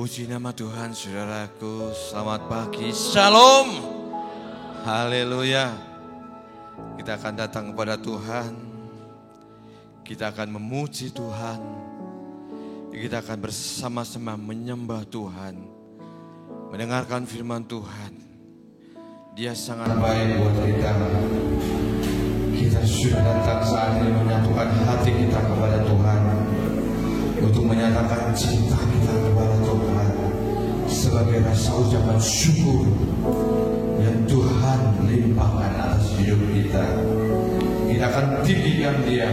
Puji nama Tuhan, saudaraku. Selamat pagi, shalom. Haleluya. Kita akan datang kepada Tuhan. Kita akan memuji Tuhan. Kita akan bersama-sama menyembah Tuhan. Mendengarkan firman Tuhan. Dia sangat baik buat kita. Kita sudah datang saat ini menyatukan hati kita kepada Tuhan. Untuk menyatakan cinta kita kepada Tuhan sebagai rasa ucapan syukur yang Tuhan limpahkan atas hidup kita. Kita akan tinggikan Dia,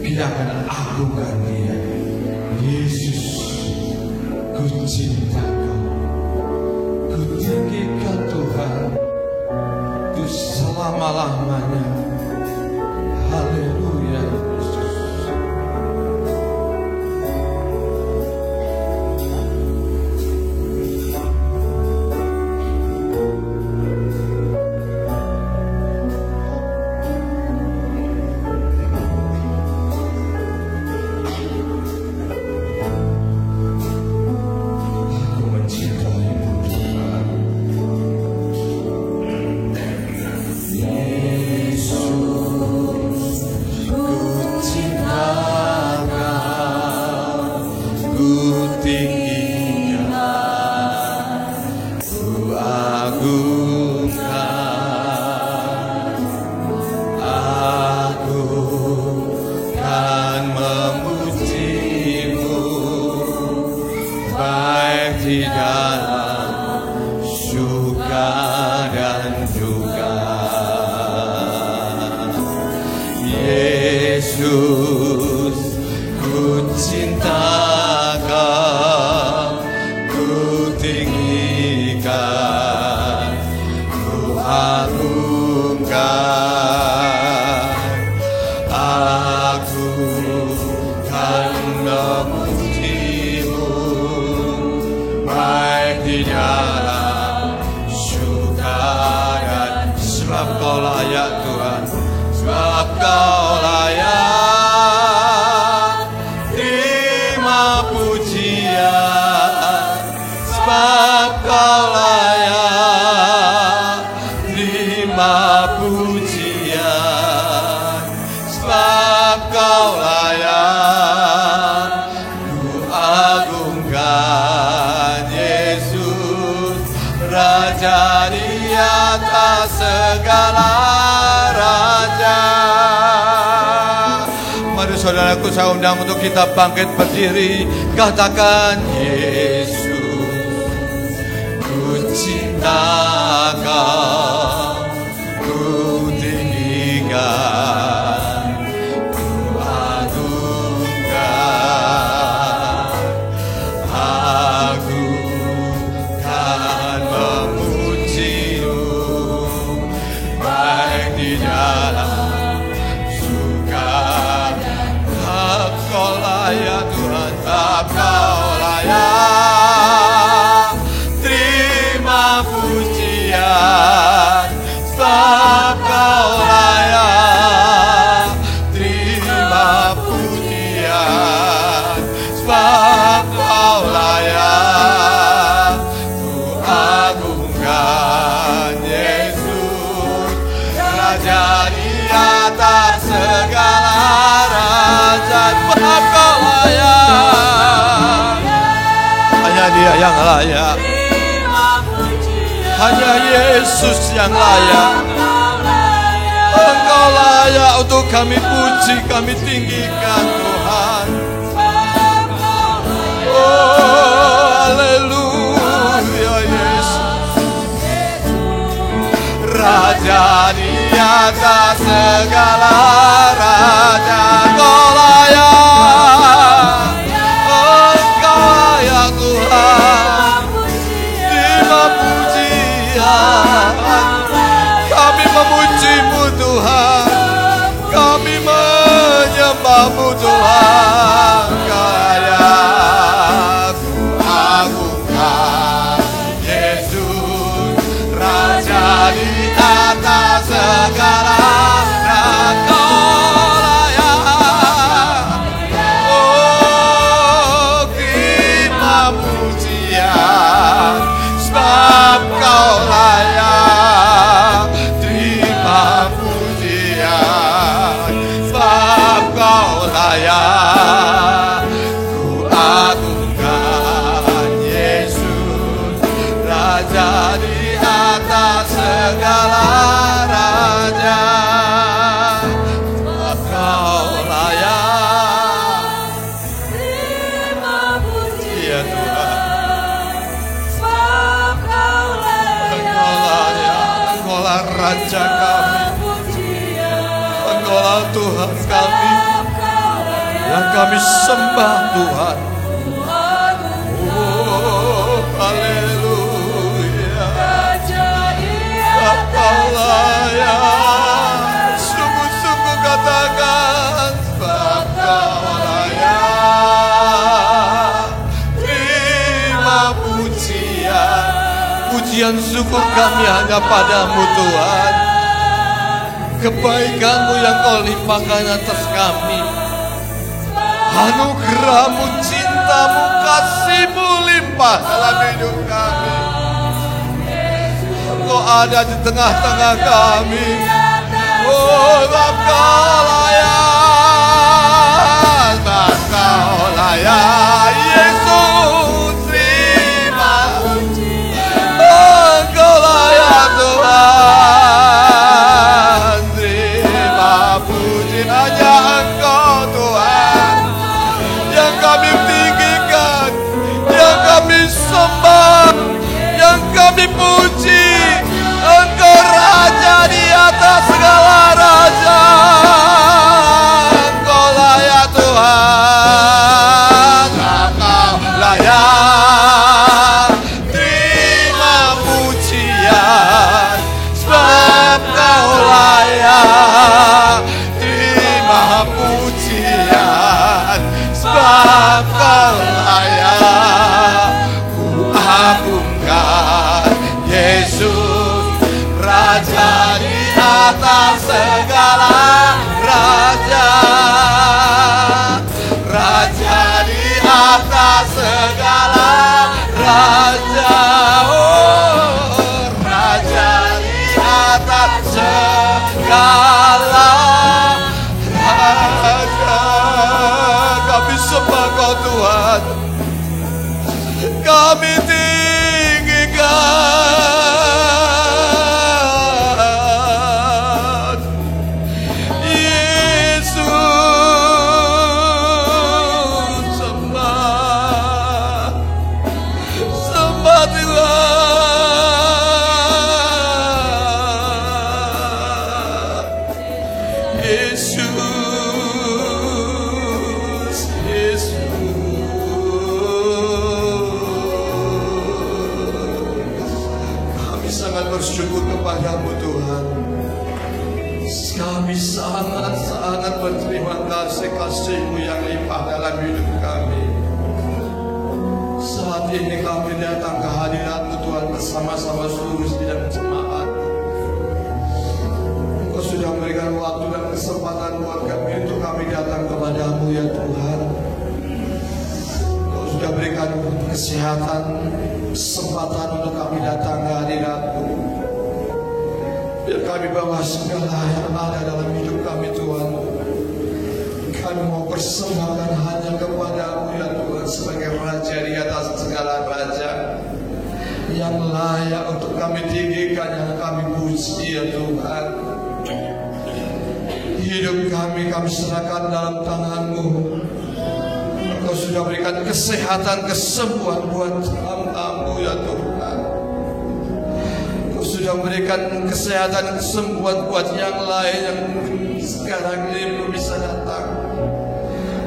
kita akan agungkan Dia. Yesus, ku cinta Kau, ku tinggikan Tuhan, ku selama-lamanya. Haleluya. Saudaraku, saya undang untuk kita bangkit berdiri. Katakan, Yesus, ku cinta Kau, ku tinggikan, ku agungkan. Aku kan memuji-Mu baik di dalam Kau layak Tuhan, Kau layak terima pujian, sebab Kau layak terima pujian, sebab Kau layak ku agungkan. Yesus, Raja di atas segala raja, sebab Kau layak. Hanya Dia yang layak, hanya Yesus yang layak. Engkau layak untuk kami puji, kami tinggikan Tuhan. Oh, haleluya Yesus, Raja di atas segala raja. Kau layak, Engkau layak Tuhan, terima pujian. Kami memuji-Mu Tuhan, kami menyembah-Mu Tuhan. Kau layak ku agungkan. Yesus, Raja di atas segala raja. Oh, terima pujian. Raja kami. Engkaulah Tuhan kami yang kami sembah Tuhan. Oh, haleluya. Engkau layak, sungguh-sungguh katakan, sebab Kau layak. Terima pujian, pujian syukur kami hanya padamu Tuhan. Kebaikan-Mu yang Kau limpahkan atas kami, anugerah-Mu, cinta-Mu, kasih-Mu limpah dalam hidup kami. Engkau ada di tengah-tengah kami. Oh, Kau layak, Kau layak, Yesus, terima pujian. Engkau layak Tuhan, terima pujian. Hanya Engkau Tuhan yang kami tinggikan, yang kami sembah, yang kami puji. Engkau Raja di atas segala raja. Engkau layak Tuhan, Engkau layak. Terima pujian, sebab Kau layak. Terima pujian, sebab Kau layak. Ku agungkan Yesus, Raja di atas segala raja. Raja di atas segala raja. Oh, Raja di atas segala raja. Kami sembah Kau Tuhan, kami tinggikan Yesus. Sembah, sembah Tuhan Yesus, Kami sangat bersyukur kepadamu Tuhan. Kami sangat berterima kasih kasih-Mu yang limpah dalam hidup kami. Saat ini kami datang ke hadirat-Mu Tuhan bersama-sama seluruh sidang jemaat. Engkau sudah memberikan waktu dan kesempatan buat kami untuk kami datang kepadamu ya Tuhan. Engkau sudah berikan kesehatan, kesempatan untuk kami datang ke hadirat-Mu. Biar kami bawa segala yang ada dalam hidup kami Tuhan. Kami mau persembahkan hanya kepadamu ya Tuhan, sebagai Raja di atas segala raja, yang layak untuk kami tinggikan, yang kami puji ya Tuhan. Hidup kami serahkan dalam tangan-Mu. Engkau sudah berikan kesehatan, kesembuhan buat hamba-Mu ya Tuhan. Sudah memberikan kesehatan, kesembuhan buat yang lain yang sekarang ini belum bisa datang.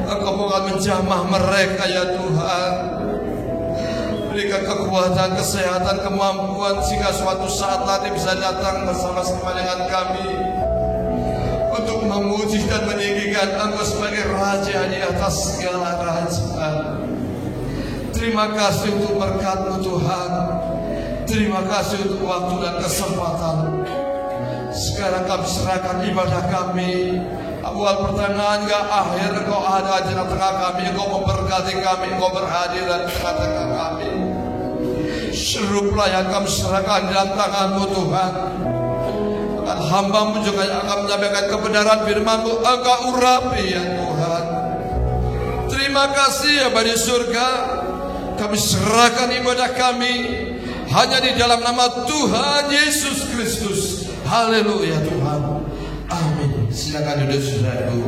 Engkau mau menjamah mereka ya Tuhan. Berikan kekuatan, kesehatan, kemampuan sehingga suatu saat nanti bisa datang bersama-sama dengan kami untuk memuji dan meninggikan Engkau sebagai Raja di atas segala raja. Terima kasih untuk berkat-Mu Tuhan. Terima kasih untuk waktu dan kesempatan. Sekarang kami serahkan ibadah kami, awal pertengahan hingga akhir. Engkau ada di tengah kami, Engkau memberkati kami, Engkau berhadir di tengah-tengah kami. Seluruh pelayan kami serahkan dalam tangan-Mu Tuhan. Dan hamba-Mu juga yang akan menyampaikan kebenaran firman-Mu, Engkau urapi ya Tuhan. Terima kasih ya Bapa di surga. Kami serahkan ibadah kami hanya di dalam nama Tuhan Yesus Kristus. Haleluya Tuhan. Amin. Silakan duduk saudaraku.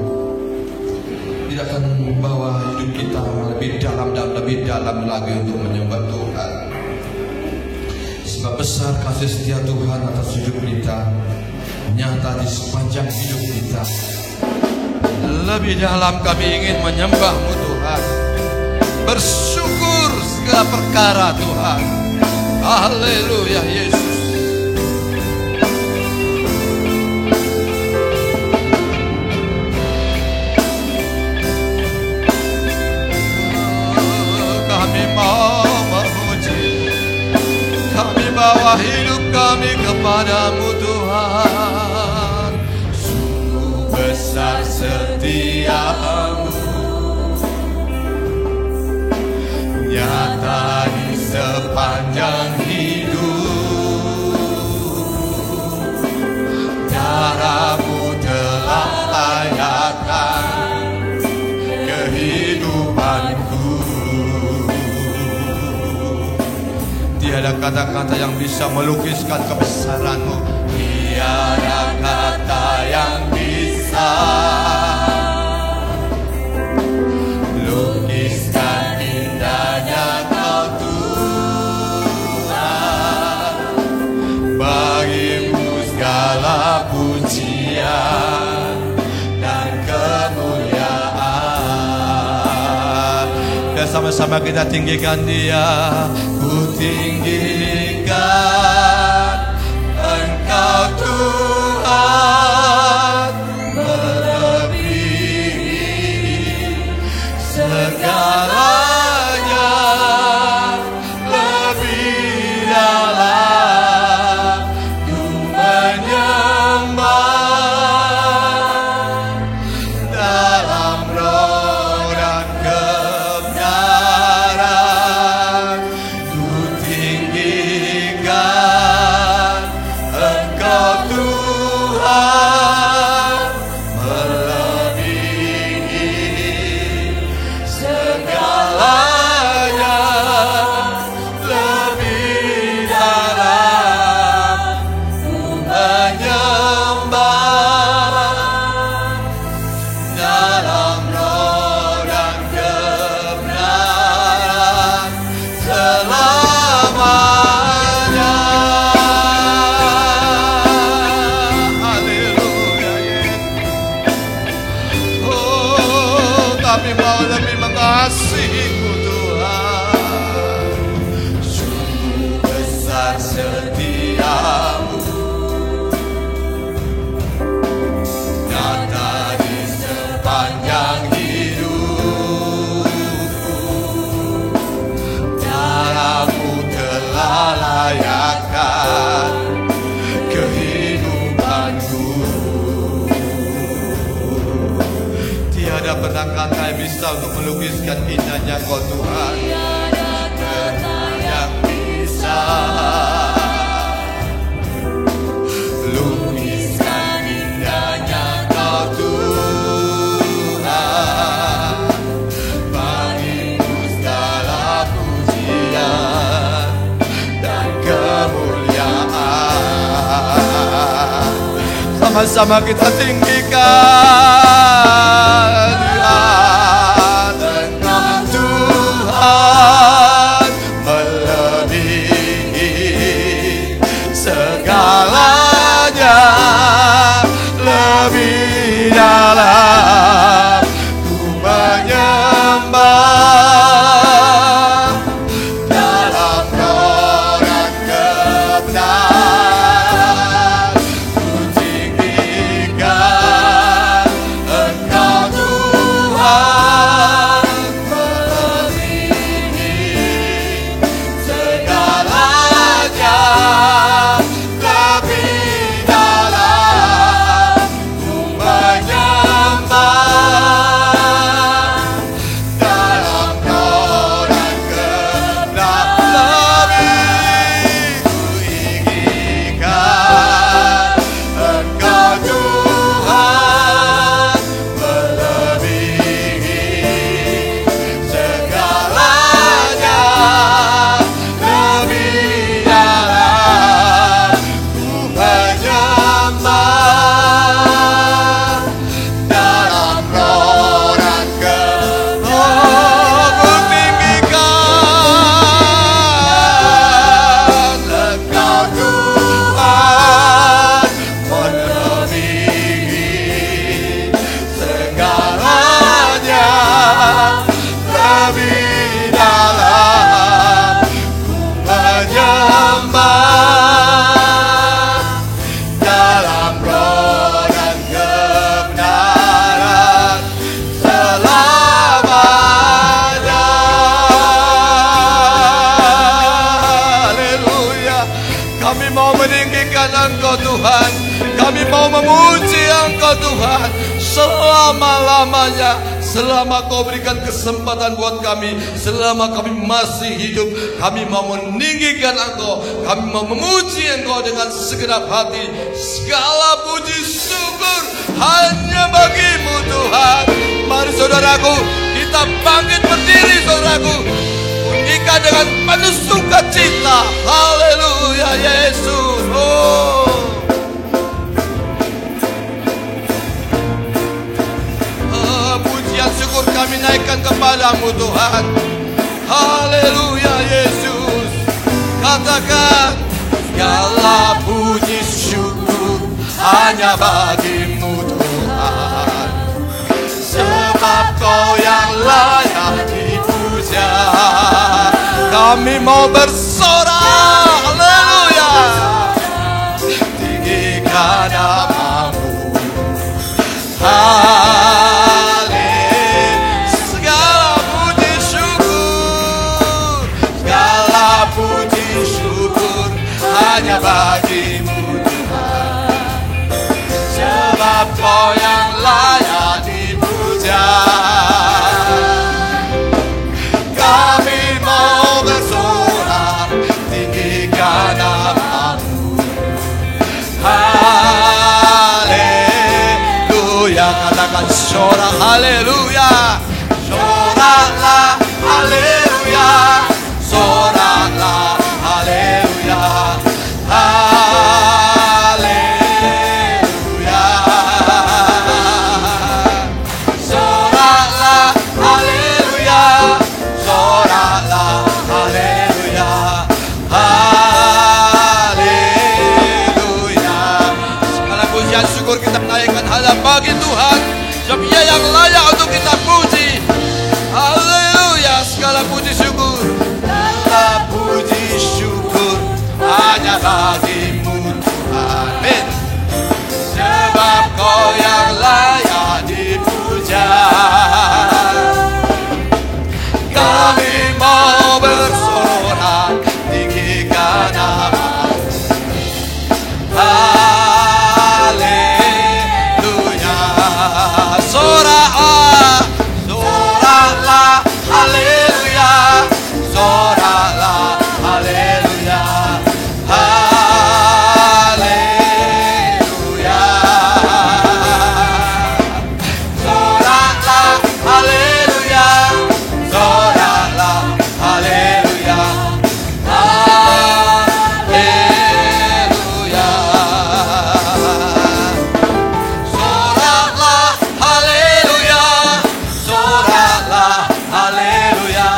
Kita akan membawa hidup kita lebih dalam dan lebih dalam lagi untuk menyembah Tuhan. Sebab besar kasih setia Tuhan atas hidup kita. nyata di sepanjang hidup kita. Lebih dalam kami ingin menyembah-Mu Tuhan, bersyukur segala perkara Tuhan. Haleluya Yesus. Kami mau memuji, kami bawa hidup kami kepadamu Tuhan. Sungguh besar setiamu, nyata di sepanjang hidup. Darah-Mu telah layakkan kehidupanku. Tiada kata-kata yang bisa melukiskan kebesaran-Mu. Tiada kata yang bisa lukiskan indahnya Kau Tuhan. Bagi-Mu segala pujian dan kemuliaan. Dan sama-sama kita tinggikan Dia. Ku tinggikan Engkau Tuhan, melebihi segalanya, lebih dalam ku menyembah dalam roh dan kebenaran. Ku tinggikan Engkau Tuhan, melebihi segalanya, lebih dalam ku menyembah dalam roh dan kebenaran selamanya. Haleluya Yesus. Oh, kami mau lebih mengasihi-Mu Tuhan. Sungguh besar setiamu, nyata di sepanjang hidupku. Darah-Mu telah layakkan kehidupanku. Tiada pernah kata yang bisa untuk melukiskan indahnya Kau Tuhan. Tiada kata yang bisa lukiskan indahnya Kau Tuhan. Bagi-Mu segala pujian dan kemuliaan. Sama-sama kita tinggikan Tuhan, Engkau Tuhan, melebihi segalanya, lebih dalam ku menyembah dalam roh dan kebenaran. Ku tinggikan Engkau Tuhan. Tuhan. Kami mau memuji Engkau Tuhan selama-lamanya. Selama Kau berikan kesempatan buat kami, selama kami masih hidup, kami mau meninggikan Engkau, kami mau memuji Engkau dengan segenap hati. Segala puji syukur hanya bagi-Mu Tuhan. Mari saudaraku, kita bangkit berdiri saudaraku, bunyikan dengan penuh sukacita. Haleluya Yesus. Syukur kami naikkan kepadamu Tuhan. Haleluya Yesus. Katakan, segala puji syukur hanya bagi-Mu Tuhan, sebab Kau yang layak dipuja. Kami mau bersorak, haleluya, tinggikan nama-Mu. Hanya bagi-Mu Tuhan, sebab Kau yang layak dipuja. Kami mau bersorak, tinggikan nama-Mu. Haleluya, katakan sorak haleluya. Soraklah haleluya, soraklah haleluya. Haleluya, soraklah haleluya, soraklah haleluya, haleluya. Segala pujian syukur kita naikkan hanya bagi Tuhan, sebab Dia yang layak untuk kita puji. Haleluya, segala puji syukur, segala puji syukur hanya bagi-Mu Tuhan. Amin. Sebab Kau yang layak dipuja. Kami mau bersorak, tinggikan nama-Mu. Haleluya, soraklah, soraklah haleluya, soraklah haleluya. Haleluya, soraklah haleluya, soraklah haleluya, haleluya, soraklah haleluya, soraklah haleluya,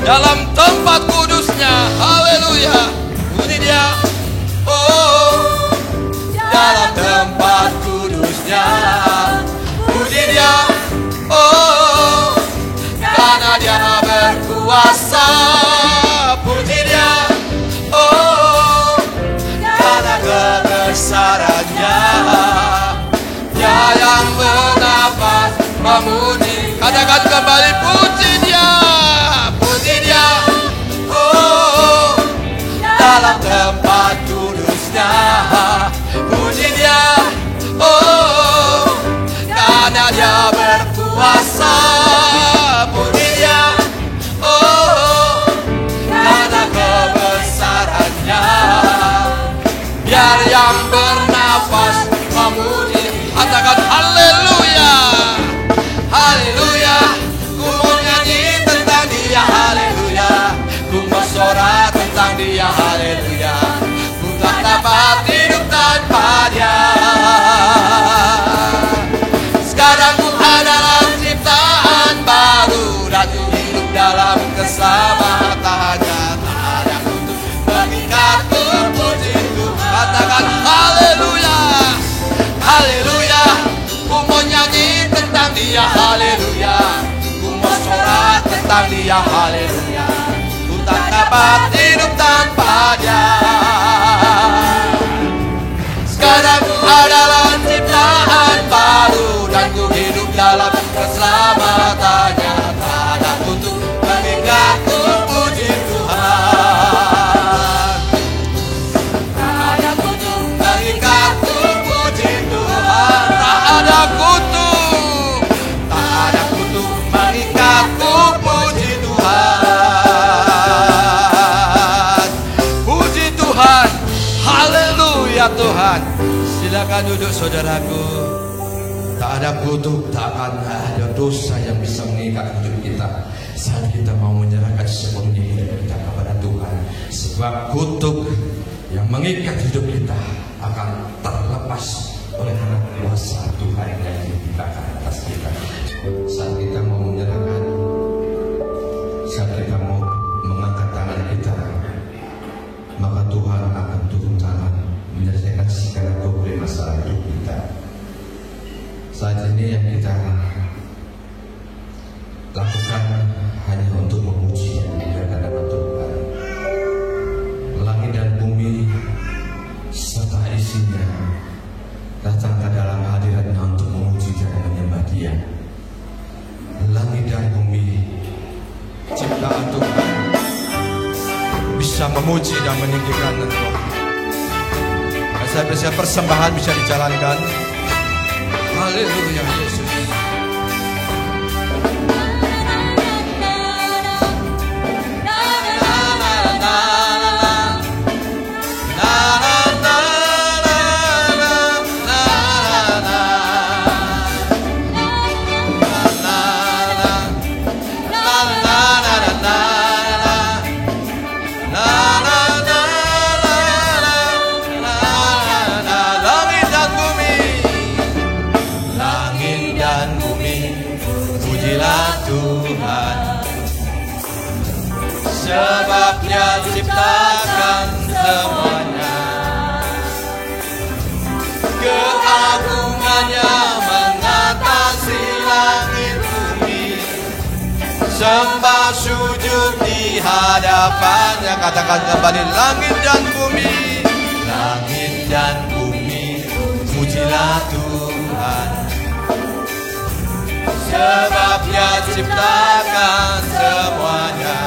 dalam tempat kudusnya. Haleluya, puji Dia. Oh, dalam tempat kudusnya, puji Dia. Oh, karena Dia berkuasa, puji Dia. Oh, karena kebesarannya, Dia yang bernafas memuji. Katakan kembali, puji Dia. Oh, dalam tempat kudusnya, puji Dia. Oh, karena Dia berkuasa, puji Dia. Oh, karena kebesarannya, biar yang bernafas tentang Dia, haleluya. Ku tak dapat hidup tanpanya. Sekarang ku adalah ciptaan baru, dan ku hidup dalam keselamatannya. Tak ada kutuk mengikat ku puji Tuhan. Tak ada kutuk mengikat ku puji Tuhan. Tak ada kutuk, tak ada kutuk mengikat ku puji Tuhan. Puji Tuhan, haleluya Tuhan. Silakan duduk saudaraku. Tak ada kutuk, tak akan ada dosa yang bisa mengikat hidup kita saat kita mau menyerahkan sepenuhnya hidup kita kepada Tuhan. Sebab kutuk yang mengikat hidup kita akan terlepas oleh anak kuasa Tuhan yang diberikan atas kita. Saat kita mau menyerahkan, saat kita mau mengangkat tangan kita, maka Tuhan akan turun tangan menyelesaikan segala problem masalah hidup kita. Saat ini yang kita lakukan hanya untuk memuji dan memuliakan nama Tuhan. Langit dan bumi serta isinya datang ke dalam hadirat-Nya untuk memuji dan menyembah Dia. Langit dan bumi ciptaan Tuhan bisa memuji dan meninggikan Engkau. Saya persembahan bisa dijalankan. Haleluya Yesus. Sebab Dia ciptakan semuanya, keagungannya mengatasi langit bumi. Sembah sujud di hadapannya. Katakan kembali, langit dan bumi. Langit dan bumi, pujilah Tuhan. Sebab Dia ciptakan semuanya,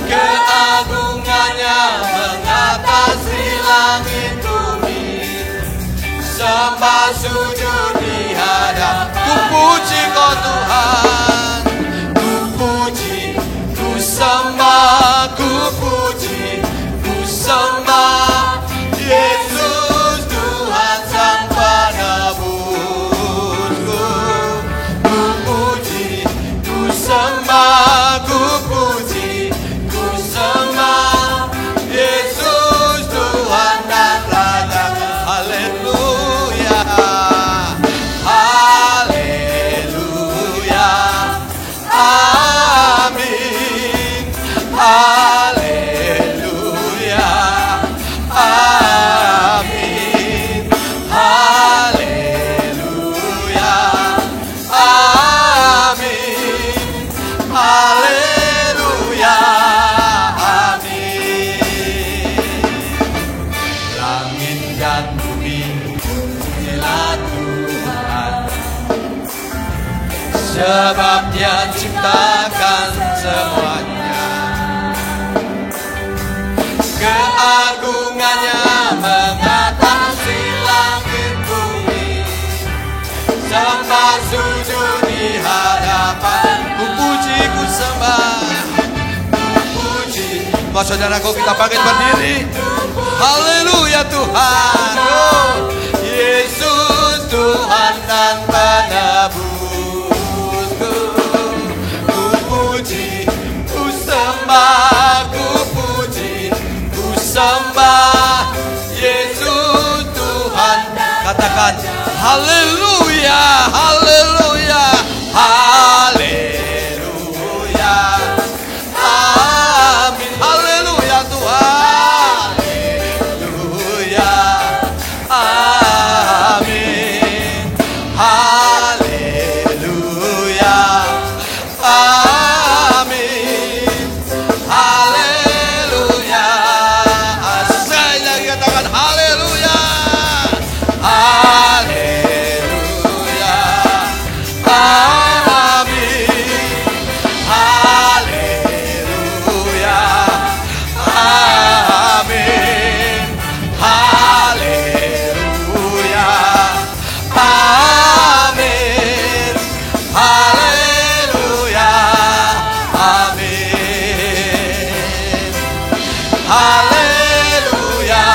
keagungannya mengatasi langit bumi. Sembah sujud di hadapan. Ku puji Kau Tuhan, ku puji, ku sembah, ku puji, ku sembah Yesus Tuhan Sang Penebusku. Ku puji, ku sembah, ku puji, Yesus Tuhan dan Raja. Haleluya, haleluya, amin, haleluya, amin, haleluya, amin, haleluya. Sebab Dia ciptakan semuanya, keagungannya mengatasi langit bumi. Sembah sujud di hadapan. Ku puji, ku sembah, ku puji. Bapak saudaraku, kita bangkit berdiri. Haleluya Tuhan. Oh, Yesus Tuhan dan Penebus. Ku puji, ku sembah Yesus Tuhan. Katakan haleluya, haleluya, haleluya, amin, haleluya Tuhan, haleluya, amin, haleluya, Haleluya, amin. Haleluya, amin. Haleluya, amin. Haleluya, amin. Haleluya,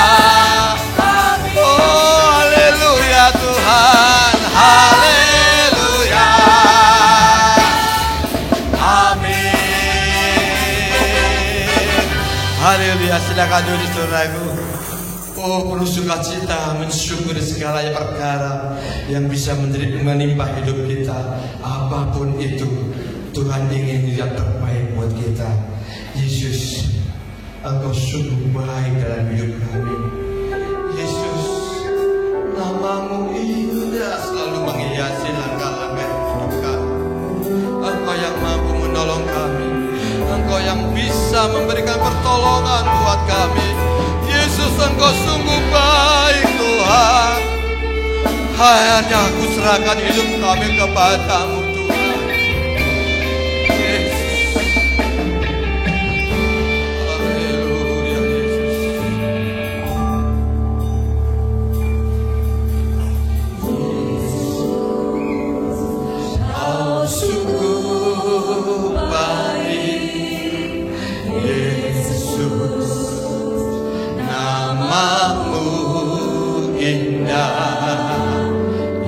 oh haleluya Tuhan, haleluya, amin. Haleluya, silakan duduk saudaraku. Oh, penuh sukacita mensyukuri segala perkara yang bisa menimpa hidup kita. Apapun itu, Tuhan ingin yang terbaik buat kita. Yesus, Engkau sungguh baik dalam hidup kami. Yesus, nama-Mu indah selalu menghiasi langkah-langkah hidup kami. Engkau yang mampu menolong kami. Engkau yang bisa memberikan pertolongan buat kami. Yesus, Engkau sungguh baik Tuhan. Hanya aku serahkan hidup kami kepadamu Tuhan. Yesus, haleluya Yesus. Kau sungguh baik Yesus, nama-Mu indah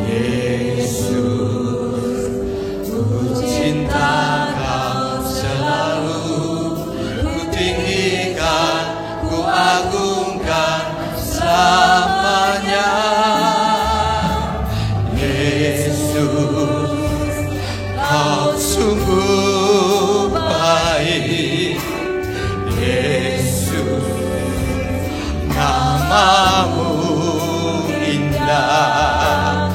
Yesus, ku cinta Kau selalu, ku tinggikan, ku agungkan selamanya. Yesus, Kau sungguh baik Yesus, nama-Mu indah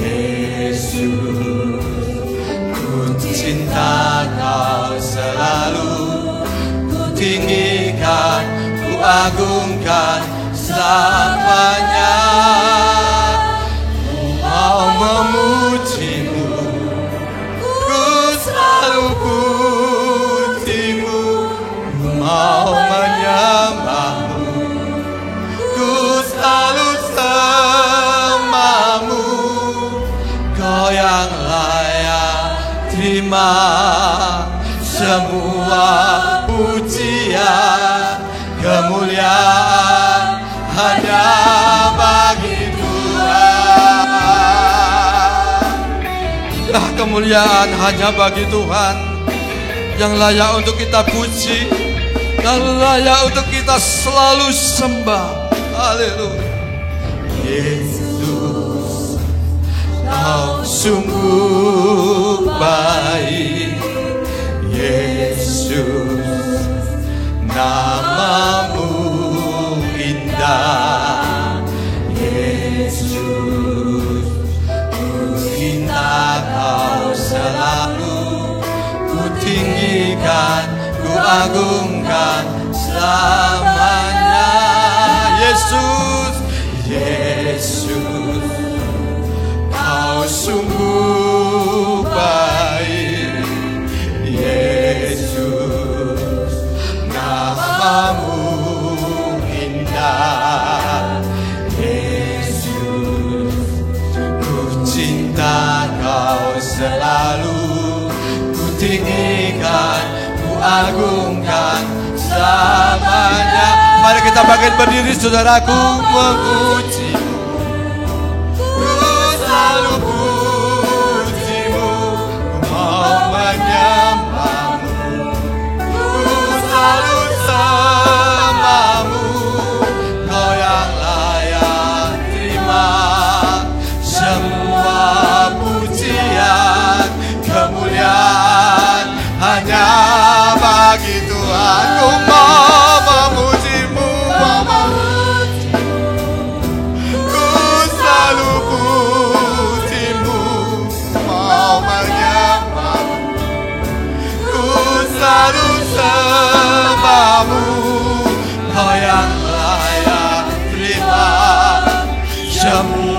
Yesus, ku cinta Kau selalu, ku tinggikan, ku agungkan selamanya. Ku mau memuji-Mu, ku selalu puji-Mu, ku mau menyembah-Mu, ku selalu sembah-Mu. Kau yang layak terima semua pujian, kemuliaan hanya bagi Tuhan. Kemuliaan hanya bagi Tuhan, yang layak untuk kita puji, yang layak untuk kita selalu sembah. Haleluya. Yesus, Kau sungguh baik Yesus, nama-Mu indah Yesus, ku cinta Kau selalu, ku tinggikan, ku agungkan selamanya. Yesus, Yesus, Kau sungguh baik Yesus, nama-Mu indah Yesus, ku cinta Kau selalu, ku tinggikan, ku agungkan selamanya. Mari kita bangkit berdiri saudaraku, memuji-Mu, ku selalu puji-Mu, ku mau menyembah-Mu, ku selalu sembah-Mu. Kau yang layak terima semua pujian, kemuliaan hanya bagi Tuhan. Ku mau memuji-Mu,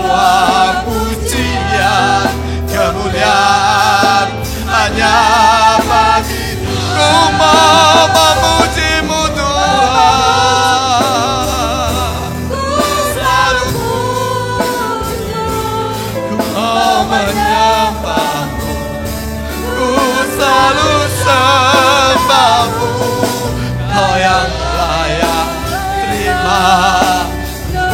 semua pujian kemuliaan hanya bagi-Mu. Ku mau memuji-Mu Tuhan, ku selalu ku mau menyembah-Mu, ku selalu sembah-Mu. Kau yang layak terima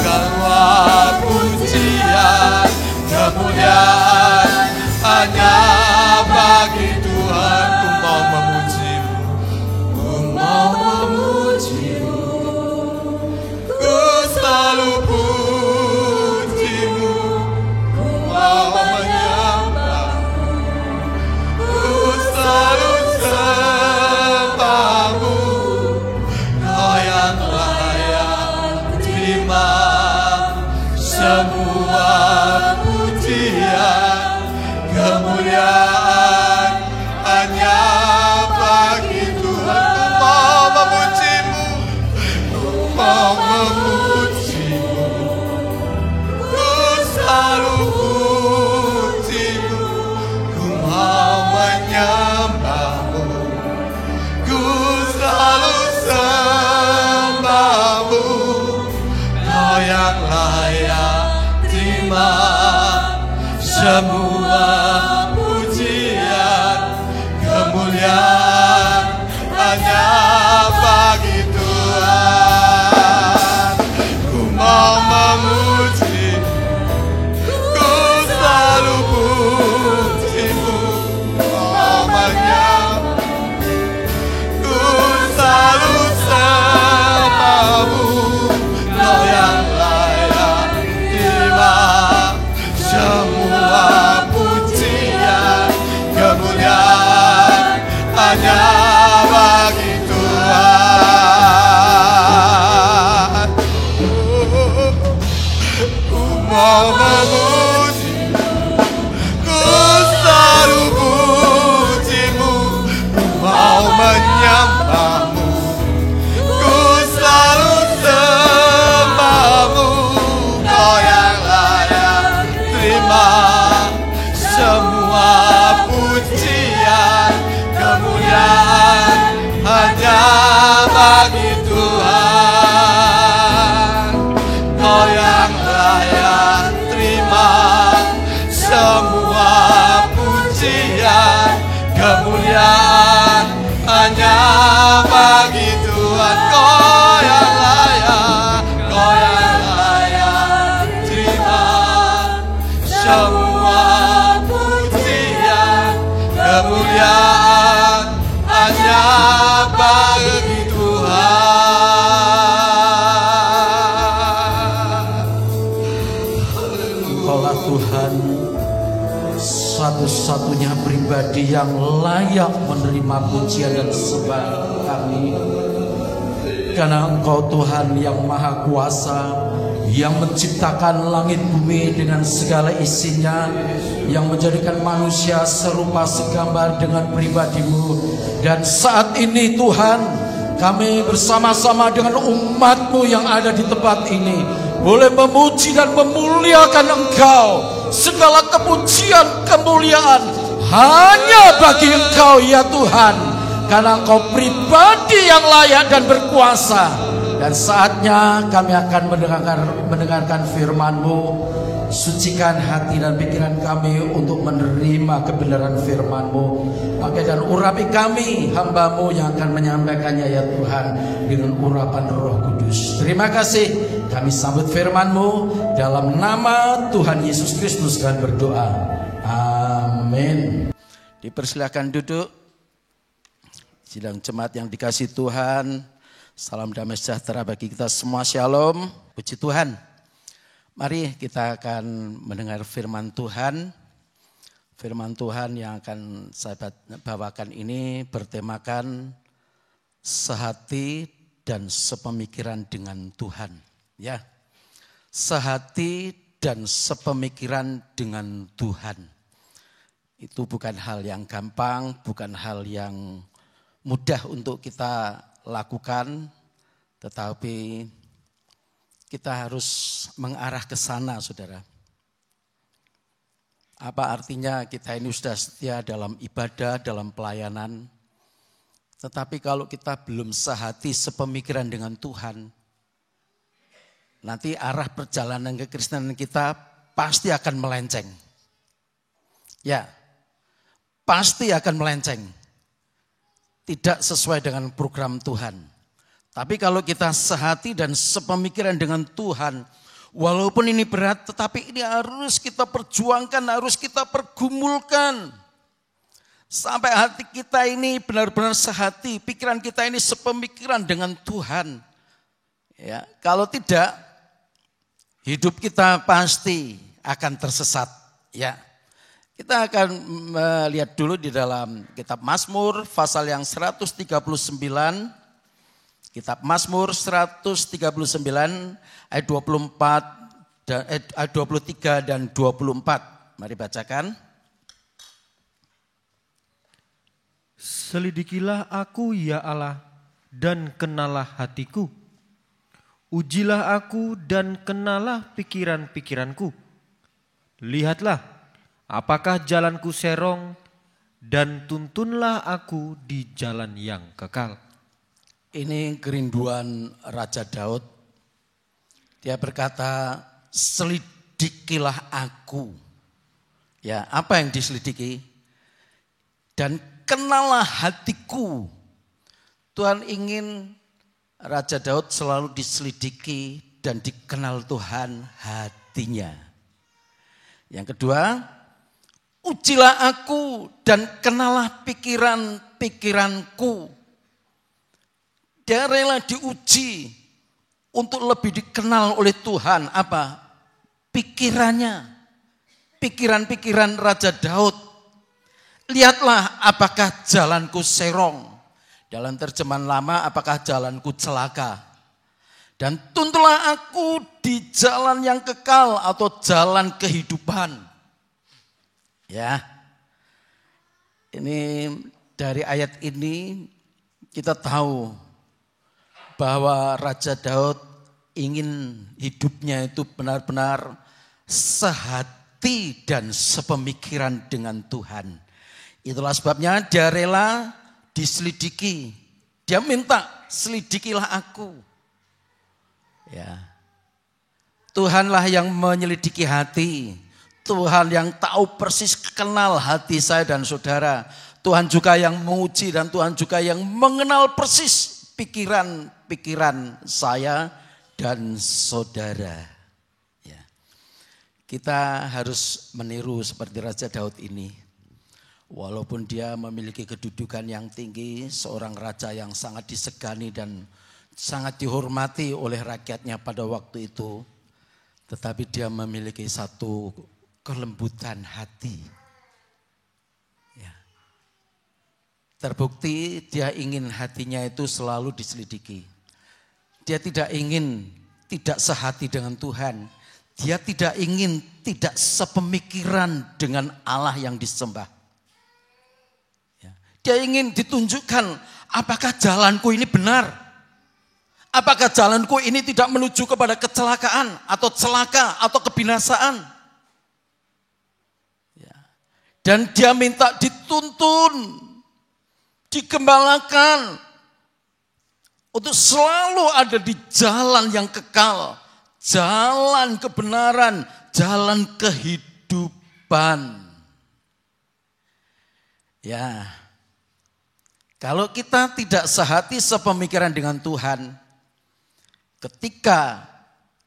semua pujian kemuliaan hanya bagi Tuhan. Ku mau memuji-Mu, ku mau memuji-Mu, ku selalu puji-Mu, ku mau menyembah-Mu, ku selalu sembah-Mu. Kau yang layak terima semua pujian kemuliaan hanya bagi Tuhan. Ku mau memuji-Mu, ku mau memuji-Mu, ku selalu puji-Mu, ku mau menyembah-Mu, ku selalu sembah-Mu. Kau yang layak terima semua pujian kemuliaan hanya bagi Tuhan. Ku mau memuji, ku selalu puji-Mu, mau menyembah, ku selalu sembah-Mu. Kau yang layak terima semua pujian kemuliaan hanya bagi Tuhan. Ku mau memuji, ku selalu puji-Mu, ku mau menyembah-Mu, ku selalu sembah-Mu. Kau yang layak terima semua pujian kemuliaan hanya bagi Tuhan. Kau yang layak terima semua pujian kemuliaan hanya bagi Tuhan. Kau yang layak, kau yang layak terima semua pujian kemuliaan hanya bagi Tuhan. Engkaulah Tuhan satu-satunya pribadi yang layak menerima pujian dan sembah kami. Karena Engkau Tuhan yang Maha Kuasa, yang menciptakan langit bumi dengan segala isinya, yang menjadikan manusia serupa segambar dengan pribadi-Mu. Dan saat ini Tuhan, kami bersama-sama dengan umat-Mu yang ada di tempat ini boleh memuji dan memuliakan Engkau. Segala kepujian, kemuliaan hanya bagi Engkau ya Tuhan, karena Engkau pribadi yang layak dan berkuasa. Dan saatnya kami akan mendengarkan firman-Mu. Sucikan hati dan pikiran kami untuk menerima kebenaran firman-Mu. Pakai dan urapi kami, hamba-Mu yang akan menyampaikannya ya Tuhan, dengan urapan Roh Kudus. Terima kasih. Kami sambut firman-Mu dalam nama Tuhan Yesus Kristus dan berdoa. Amin. Dipersilakan duduk. Sidang jemaat yang dikasihi Tuhan, salam damai sejahtera bagi kita semua. Shalom. Puji Tuhan. Mari kita akan mendengar firman Tuhan. Firman Tuhan yang akan saya bawakan ini bertemakan sehati dan sepemikiran dengan Tuhan. Ya, sehati dan sepemikiran dengan Tuhan. Itu bukan hal yang gampang, bukan hal yang mudah untuk kita lakukan, tetapi kita harus mengarah ke sana, saudara. Apa artinya kita ini sudah setia dalam ibadah, dalam pelayanan. Tetapi kalau kita belum sehati, sepemikiran dengan Tuhan, nanti arah perjalanan kekristenan kita pasti akan melenceng. Ya, pasti akan melenceng. Tidak sesuai dengan program Tuhan. Tapi kalau kita sehati dan sepemikiran dengan Tuhan, walaupun ini berat, tetapi ini harus kita perjuangkan, harus kita pergumulkan. Sampai hati kita ini benar-benar sehati, pikiran kita ini sepemikiran dengan Tuhan. Ya, kalau tidak, hidup kita pasti akan tersesat. Ya, kita akan melihat dulu di dalam kitab Mazmur pasal yang 139. Kitab Mazmur 139 ayat 23 dan 24. Mari bacakan. Selidikilah aku ya Allah dan kenalah hatiku. Ujilah aku dan kenalah pikiran-pikiranku. Lihatlah apakah jalanku serong dan tuntunlah aku di jalan yang kekal. Ini kerinduan Raja Daud. Dia berkata, selidikilah aku. Ya, apa yang diselidiki? Dan kenalah hatiku. Tuhan ingin Raja Daud selalu diselidiki dan dikenal Tuhan hatinya. Yang kedua, ujilah aku dan kenalah pikiran-pikiranku. Dia rela diuji untuk lebih dikenal oleh Tuhan. Apa? Pikirannya. Pikiran-pikiran Raja Daud. Lihatlah apakah jalanku serong. Dalam terjemahan lama, apakah jalanku celaka. Dan tuntunlah aku di jalan yang kekal atau jalan kehidupan. Ya. Ini dari ayat ini kita tahu bahwa Raja Daud ingin hidupnya itu benar-benar sehati dan sepemikiran dengan Tuhan. Itulah sebabnya dia rela diselidiki. Dia minta, selidikilah aku. Ya. Tuhanlah yang menyelidiki hati. Tuhan yang tahu persis, kenal hati saya dan saudara. Tuhan juga yang menguji dan Tuhan juga yang mengenal persis pikiran-pikiran saya dan saudara. Ya. Kita harus meniru seperti Raja Daud ini. Walaupun dia memiliki kedudukan yang tinggi, seorang raja yang sangat disegani dan sangat dihormati oleh rakyatnya pada waktu itu. Tetapi dia memiliki satu kelembutan hati. Ya. Terbukti dia ingin hatinya itu selalu diselidiki. Dia tidak ingin tidak sehati dengan Tuhan. Dia tidak ingin tidak sepemikiran dengan Allah yang disembah. Dia ingin ditunjukkan apakah jalanku ini benar. Apakah jalanku ini tidak menuju kepada kecelakaan atau celaka atau kebinasaan. Ya. Dan dia minta dituntun, digembalakan untuk selalu ada di jalan yang kekal. Jalan kebenaran, jalan kehidupan. Ya. Kalau kita tidak sehati sepemikiran dengan Tuhan, ketika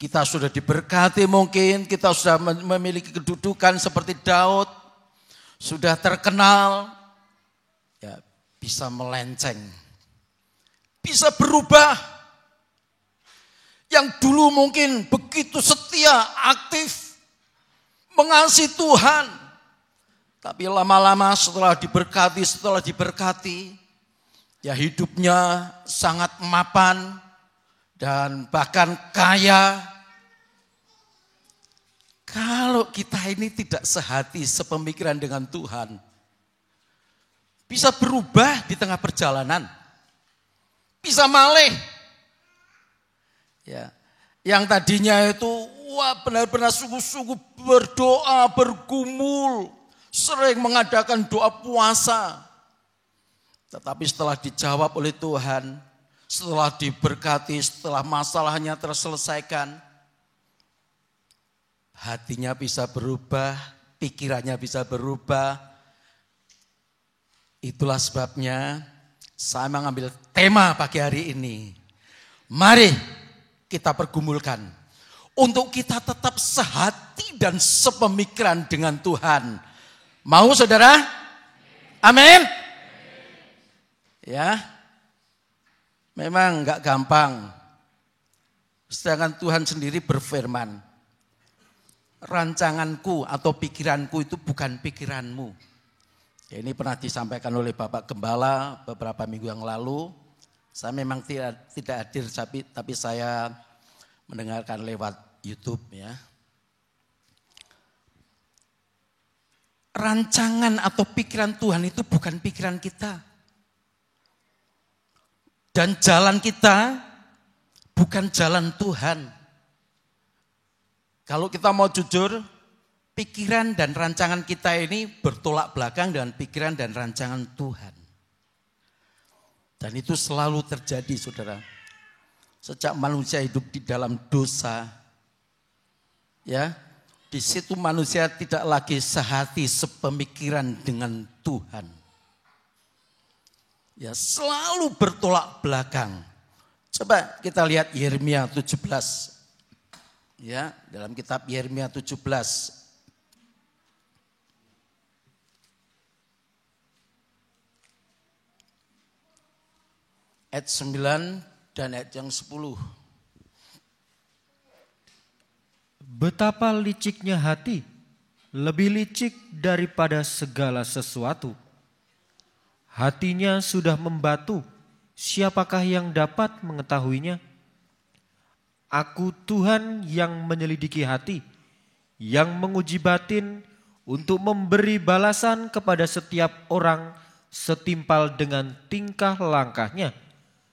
kita sudah diberkati mungkin, kita sudah memiliki kedudukan seperti Daud, sudah terkenal, ya bisa melenceng, bisa berubah. Yang dulu mungkin begitu setia, aktif, mengasihi Tuhan, tapi lama-lama setelah diberkati, ya hidupnya sangat mapan dan bahkan kaya. Kalau kita ini tidak sehati sepemikiran dengan Tuhan, bisa berubah di tengah perjalanan, bisa maleh. Ya, yang tadinya itu Wah, benar-benar sungguh-sungguh berdoa, bergumul, sering mengadakan doa puasa. Tetapi setelah dijawab oleh Tuhan, setelah diberkati, setelah masalahnya terselesaikan, hatinya bisa berubah, pikirannya bisa berubah. Itulah sebabnya saya mengambil tema pagi hari ini. Mari kita pergumulkan untuk kita tetap sehati dan sepemikiran dengan Tuhan. Mau saudara? Amin. Ya, memang enggak gampang. Sedangkan Tuhan sendiri berfirman, rancanganku atau pikiranku itu bukan pikiranmu. Ya, ini pernah disampaikan oleh Bapak Gembala beberapa minggu yang lalu. Saya memang tidak hadir, tapi saya mendengarkan lewat YouTube ya. Rancangan atau pikiran Tuhan itu bukan pikiran kita. Dan jalan kita bukan jalan Tuhan. Kalau kita mau jujur, pikiran dan rancangan kita ini bertolak belakang dengan pikiran dan rancangan Tuhan. Dan itu selalu terjadi, saudara. Sejak manusia hidup di dalam dosa, ya, di situ manusia tidak lagi sehati sepemikiran dengan Tuhan. Ya, selalu bertolak belakang. Coba kita lihat Yeremia 17. Ya, dalam kitab Yeremia 17. Ayat 9 dan ayat yang 10. Betapa liciknya hati, lebih licik daripada segala sesuatu. Hatinya sudah membatu, siapakah yang dapat mengetahuinya? Aku Tuhan yang menyelidiki hati, yang menguji batin untuk memberi balasan kepada setiap orang setimpal dengan tingkah langkahnya,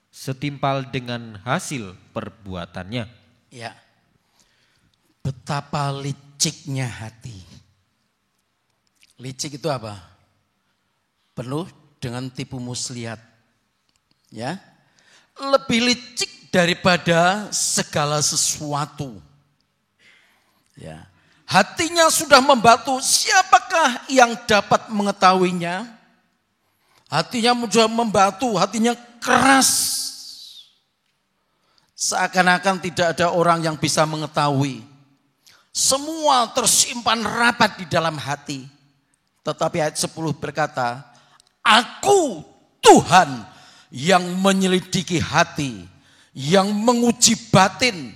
setimpal dengan hasil perbuatannya. Ya, betapa liciknya hati. Licik itu apa? Penuh dengan tipu muslihat. Ya, lebih licik daripada segala sesuatu. Ya, hatinya sudah membatu, siapakah yang dapat mengetahuinya? Hatinya sudah membatu, hatinya keras. Seakan-akan tidak ada orang yang bisa mengetahui. Semua tersimpan rapat di dalam hati. Tetapi ayat 10 berkata, Aku Tuhan yang menyelidiki hati, yang menguji batin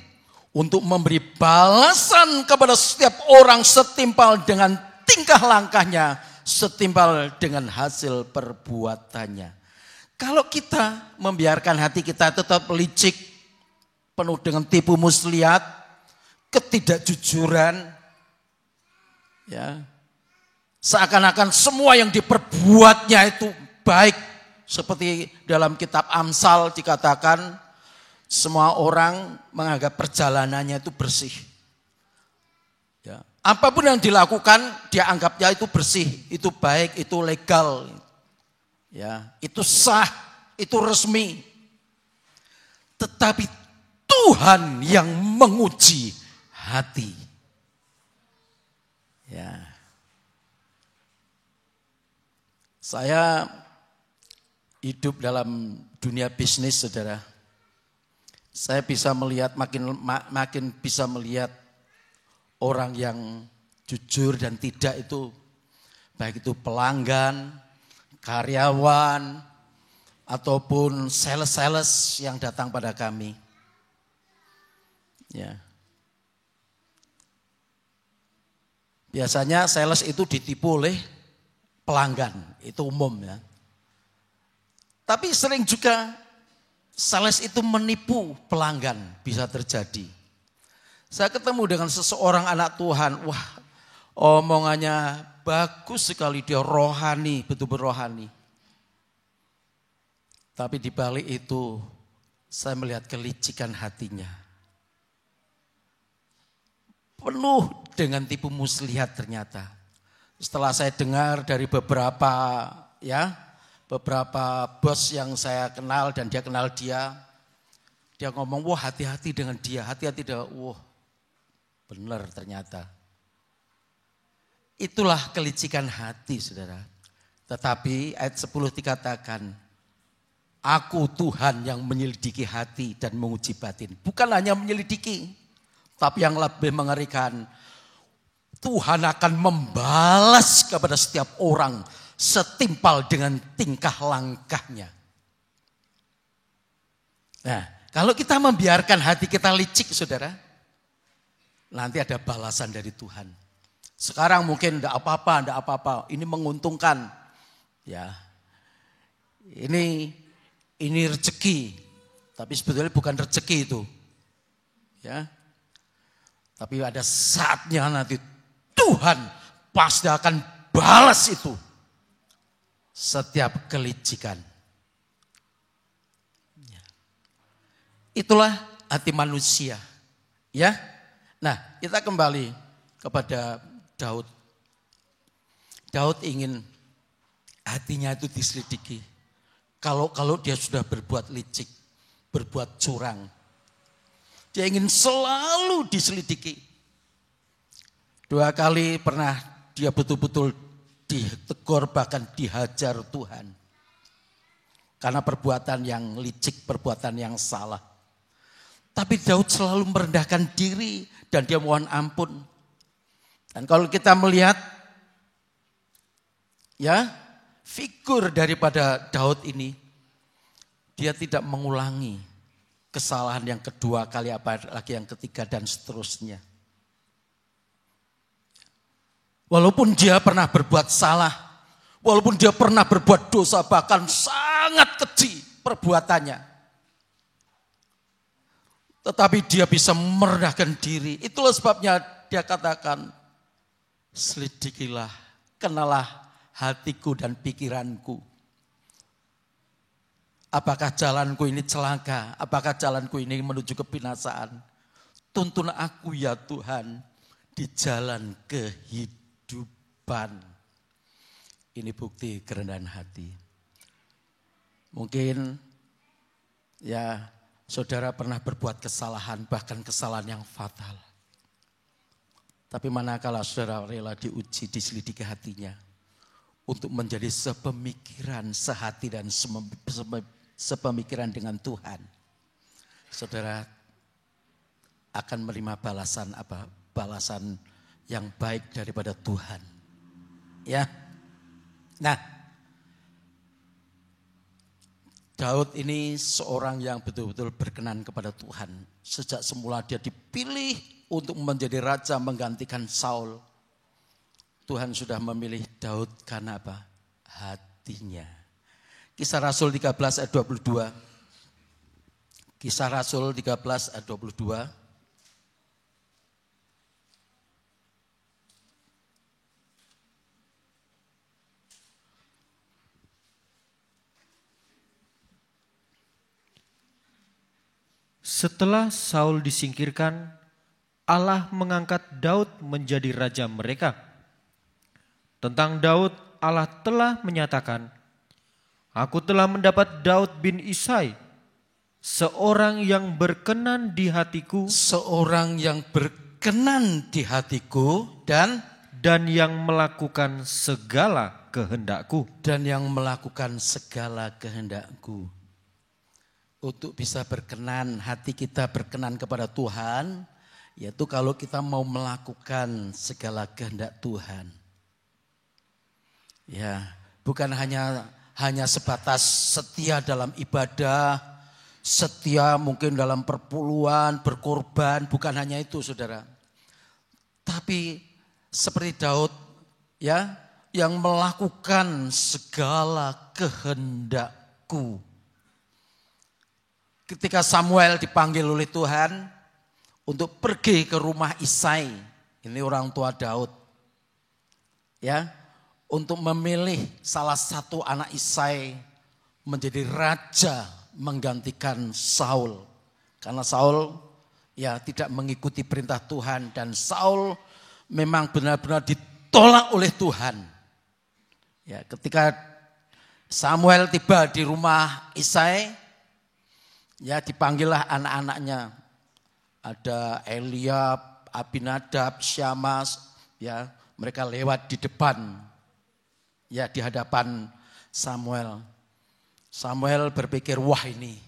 untuk memberi balasan kepada setiap orang setimpal dengan tingkah langkahnya, setimpal dengan hasil perbuatannya. Kalau kita membiarkan hati kita tetap licik, penuh dengan tipu muslihat, ketidakjujuran, ya, seakan-akan semua yang diperbuatnya itu baik. Seperti dalam kitab Amsal dikatakan, semua orang menganggap perjalanannya itu bersih. Ya, apapun yang dilakukan, dia anggapnya itu bersih, itu baik, itu legal, ya, itu sah, itu resmi. Tetapi Tuhan yang menguji hati. Ya. Saya hidup dalam dunia bisnis, saudara. Saya bisa melihat makin bisa melihat orang yang jujur dan tidak itu, baik itu pelanggan, karyawan, ataupun sales-sales yang datang pada kami. Ya. Biasanya sales itu ditipu oleh pelanggan, itu umum ya. Tapi sering juga sales itu menipu pelanggan, bisa terjadi. Saya ketemu dengan seseorang anak Tuhan, wah omongannya bagus sekali, dia rohani, betul-betul rohani. Tapi di balik itu saya melihat kelicikan hatinya. penuh dengan tipu muslihat ternyata. Setelah saya dengar dari beberapa bos yang saya kenal dan dia kenal dia ngomong, wah hati-hati dengan dia, hati-hati dengan, wah benar ternyata. Itulah kelicikan hati, saudara. Tetapi ayat 10 dikatakan, aku Tuhan yang menyelidiki hati dan menguji batin. Bukan hanya menyelidiki, tapi yang lebih mengerikan, Tuhan akan membalas kepada setiap orang setimpal dengan tingkah langkahnya. Nah, kalau kita membiarkan hati kita licik, saudara, nanti ada balasan dari Tuhan. Sekarang mungkin enggak apa-apa, ini menguntungkan. Ya. Ini rezeki, tapi sebetulnya bukan rezeki itu. Ya. Tapi ada saatnya nanti Tuhan pasti akan balas itu. Setiap kelicikan. Ya. Itulah hati manusia. Ya. Nah, kita kembali kepada Daud. Daud ingin hatinya itu diselidiki. Kalau dia sudah berbuat licik, berbuat curang, dia ingin selalu diselidiki. 2 kali pernah dia betul-betul ditegur, bahkan dihajar Tuhan. Karena perbuatan yang licik, perbuatan yang salah. Tapi Daud selalu merendahkan diri dan dia mohon ampun. Dan kalau kita melihat figur daripada Daud ini, dia tidak mengulangi kesalahan yang kedua kali, apalagi yang ketiga dan seterusnya. Walaupun dia pernah berbuat salah, walaupun dia pernah berbuat dosa, bahkan sangat keji perbuatannya, tetapi dia bisa merendahkan diri. Itulah sebabnya dia katakan, selidikilah, kenalah hatiku dan pikiranku. Apakah jalanku ini celaka? Apakah jalanku ini menuju kebinasaan? Tuntun aku ya Tuhan di jalan kehidupan. Ini bukti kerendahan hati. Mungkin saudara pernah berbuat kesalahan, bahkan kesalahan yang fatal. Tapi manakala saudara rela diuji, diselidiki hatinya untuk menjadi sepemikiran, sehati dan sepemikiran dengan Tuhan, saudara akan menerima balasan apa? Balasan yang baik daripada Tuhan. Ya. Nah, Daud ini seorang yang betul-betul berkenan kepada Tuhan. Sejak semula dia dipilih untuk menjadi raja menggantikan Saul. Tuhan sudah memilih Daud karena apa? Hatinya. Kisah Rasul 13 ayat 22. Kisah Rasul 13 ayat 22. Setelah Saul disingkirkan, Allah mengangkat Daud menjadi raja mereka. Tentang Daud, Allah telah menyatakan, aku telah mendapat Daud bin Isai, seorang yang berkenan di hatiku. Seorang yang berkenan di hatiku dan yang melakukan segala kehendakku. Dan yang melakukan segala kehendakku. Untuk bisa berkenan, hati kita berkenan kepada Tuhan, yaitu kalau kita mau melakukan segala kehendak Tuhan. Ya, bukan hanya sebatas setia dalam ibadah, setia mungkin dalam perpuluhan, berkorban, bukan hanya itu saudara. Tapi seperti Daud yang melakukan segala kehendakku. Ketika Samuel dipanggil oleh Tuhan untuk pergi ke rumah Isai, ini orang tua Daud, untuk memilih salah satu anak Isai menjadi raja menggantikan Saul. Karena Saul ya tidak mengikuti perintah Tuhan, dan Saul memang benar-benar ditolak oleh Tuhan. Ya, ketika Samuel tiba di rumah Isai, ya dipanggillah anak-anaknya. Ada Eliab, Abinadab, Syamas, ya mereka lewat di depan, ya di hadapan Samuel. Samuel berpikir, wah ini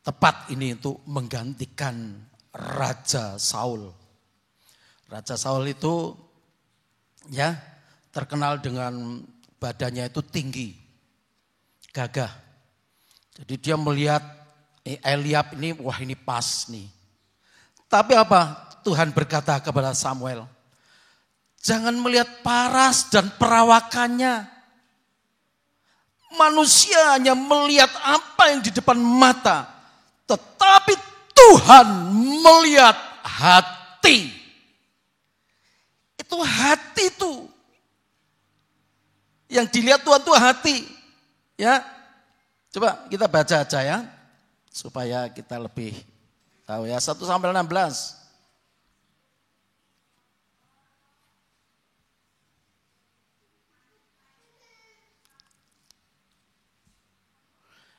tepat ini untuk menggantikan Raja Saul. Raja Saul itu ya terkenal dengan badannya itu tinggi, gagah. Jadi dia melihat Eliab ini, wah ini pas nih. Tapi apa? Tuhan berkata kepada Samuel, jangan melihat paras dan perawakannya. Manusia hanya melihat apa yang di depan mata, tetapi Tuhan melihat hati. Itu hati itu. Yang dilihat Tuhan itu hati. Ya. Coba kita baca aja ya. Supaya kita lebih tahu ya. 1 sampai 16.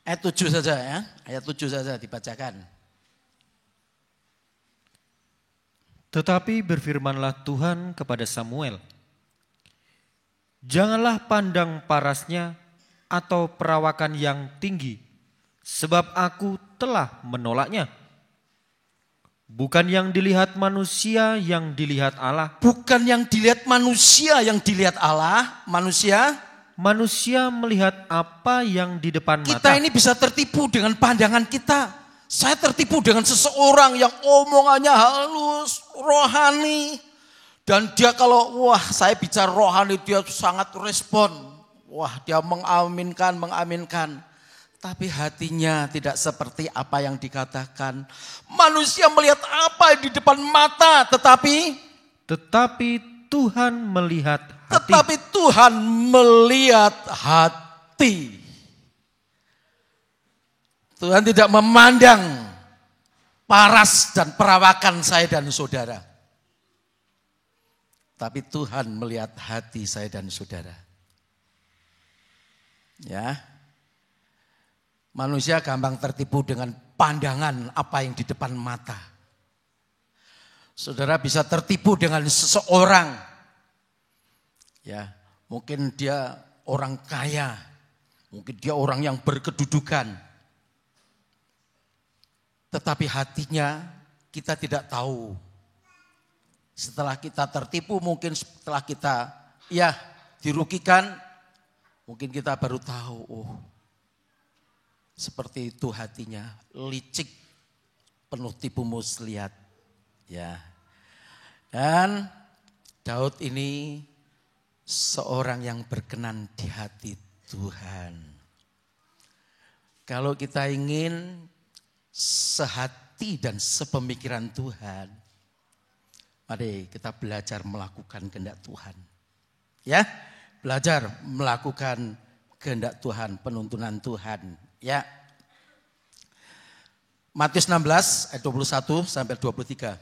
Ayat 7 saja ya. Ayat 7 saja dibacakan. Tetapi berfirmanlah Tuhan kepada Samuel, janganlah pandang parasnya atau perawakan yang tinggi, sebab aku telah menolaknya. Bukan yang dilihat manusia yang dilihat Allah. Bukan yang dilihat manusia yang dilihat Allah. Manusia melihat apa yang di depan mata. Kita ini bisa tertipu dengan pandangan kita. Saya tertipu dengan seseorang yang omongannya halus, rohani. Dan dia kalau, wah saya bicara rohani, dia sangat respon. Wah dia mengaminkan. Tapi hatinya tidak seperti apa yang dikatakan. Manusia melihat apa yang di depan mata, tetapi Tuhan melihat hati. Tetapi Tuhan melihat hati. Tuhan tidak memandang paras dan perawakan saya dan saudara. Tapi Tuhan melihat hati saya dan saudara. Ya. Manusia gampang tertipu dengan pandangan apa yang di depan mata. Saudara bisa tertipu dengan seseorang. Ya, mungkin dia orang kaya. Mungkin dia orang yang berkedudukan. Tetapi hatinya kita tidak tahu. Setelah kita tertipu, mungkin setelah kita dirugikan, mungkin kita baru tahu, oh seperti itu hatinya, licik, penuh tipu muslihat. Ya. Dan Daud ini seorang yang berkenan di hati Tuhan. Kalau kita ingin sehati dan sepemikiran Tuhan, mari kita belajar melakukan kehendak Tuhan. Ya, belajar melakukan kehendak Tuhan, penuntunan Tuhan. Ya. Matius 16 ayat 21 sampai 23.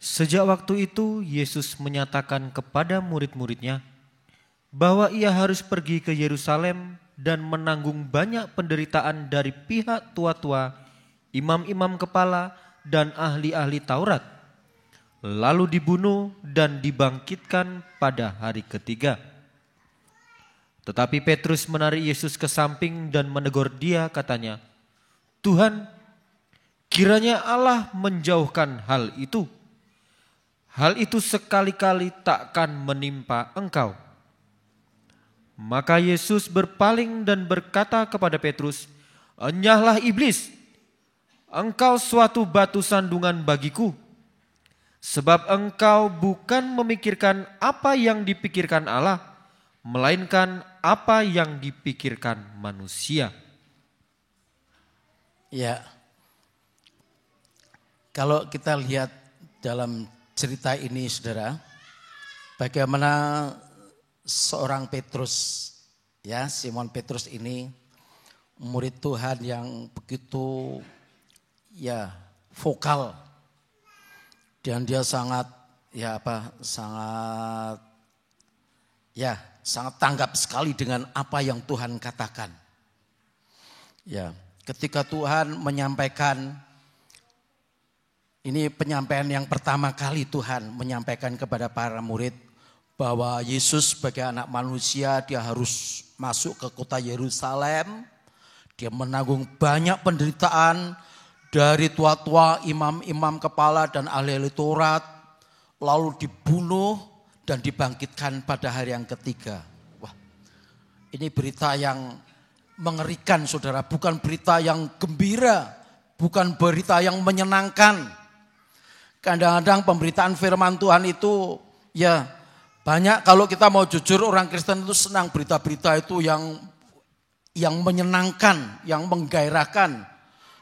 Sejak waktu itu Yesus menyatakan kepada murid-muridnya bahwa ia harus pergi ke Yerusalem dan menanggung banyak penderitaan dari pihak tua-tua, imam-imam kepala, dan ahli-ahli Taurat, lalu dibunuh dan dibangkitkan pada hari ketiga. Tetapi Petrus menarik Yesus ke samping dan menegur dia, katanya, Tuhan, kiranya Allah menjauhkan hal itu. Hal itu sekali-kali takkan menimpa engkau. Maka Yesus berpaling dan berkata kepada Petrus, enyahlah iblis, engkau suatu batu sandungan bagiku. Sebab engkau bukan memikirkan apa yang dipikirkan Allah, melainkan apa yang dipikirkan manusia. Ya, kalau kita lihat dalam cerita ini saudara, bagaimana seorang Petrus, ya Simon Petrus ini murid Tuhan yang begitu ya vokal dan dia sangat sangat tanggap sekali dengan apa yang Tuhan katakan. Ya, ketika Tuhan menyampaikan, ini penyampaian yang pertama kali Tuhan menyampaikan kepada para murid bahwa Yesus sebagai anak manusia dia harus masuk ke kota Yerusalem. Dia menanggung banyak penderitaan dari tua-tua, imam-imam kepala dan ahli-ahli Taurat. Lalu dibunuh dan dibangkitkan pada hari yang ketiga. Wah, ini berita yang mengerikan saudara, bukan berita yang gembira, bukan berita yang menyenangkan. Kadang-kadang pemberitaan firman Tuhan itu ya banyak, kalau kita mau jujur orang Kristen itu senang berita-berita itu yang menyenangkan, yang menggairahkan.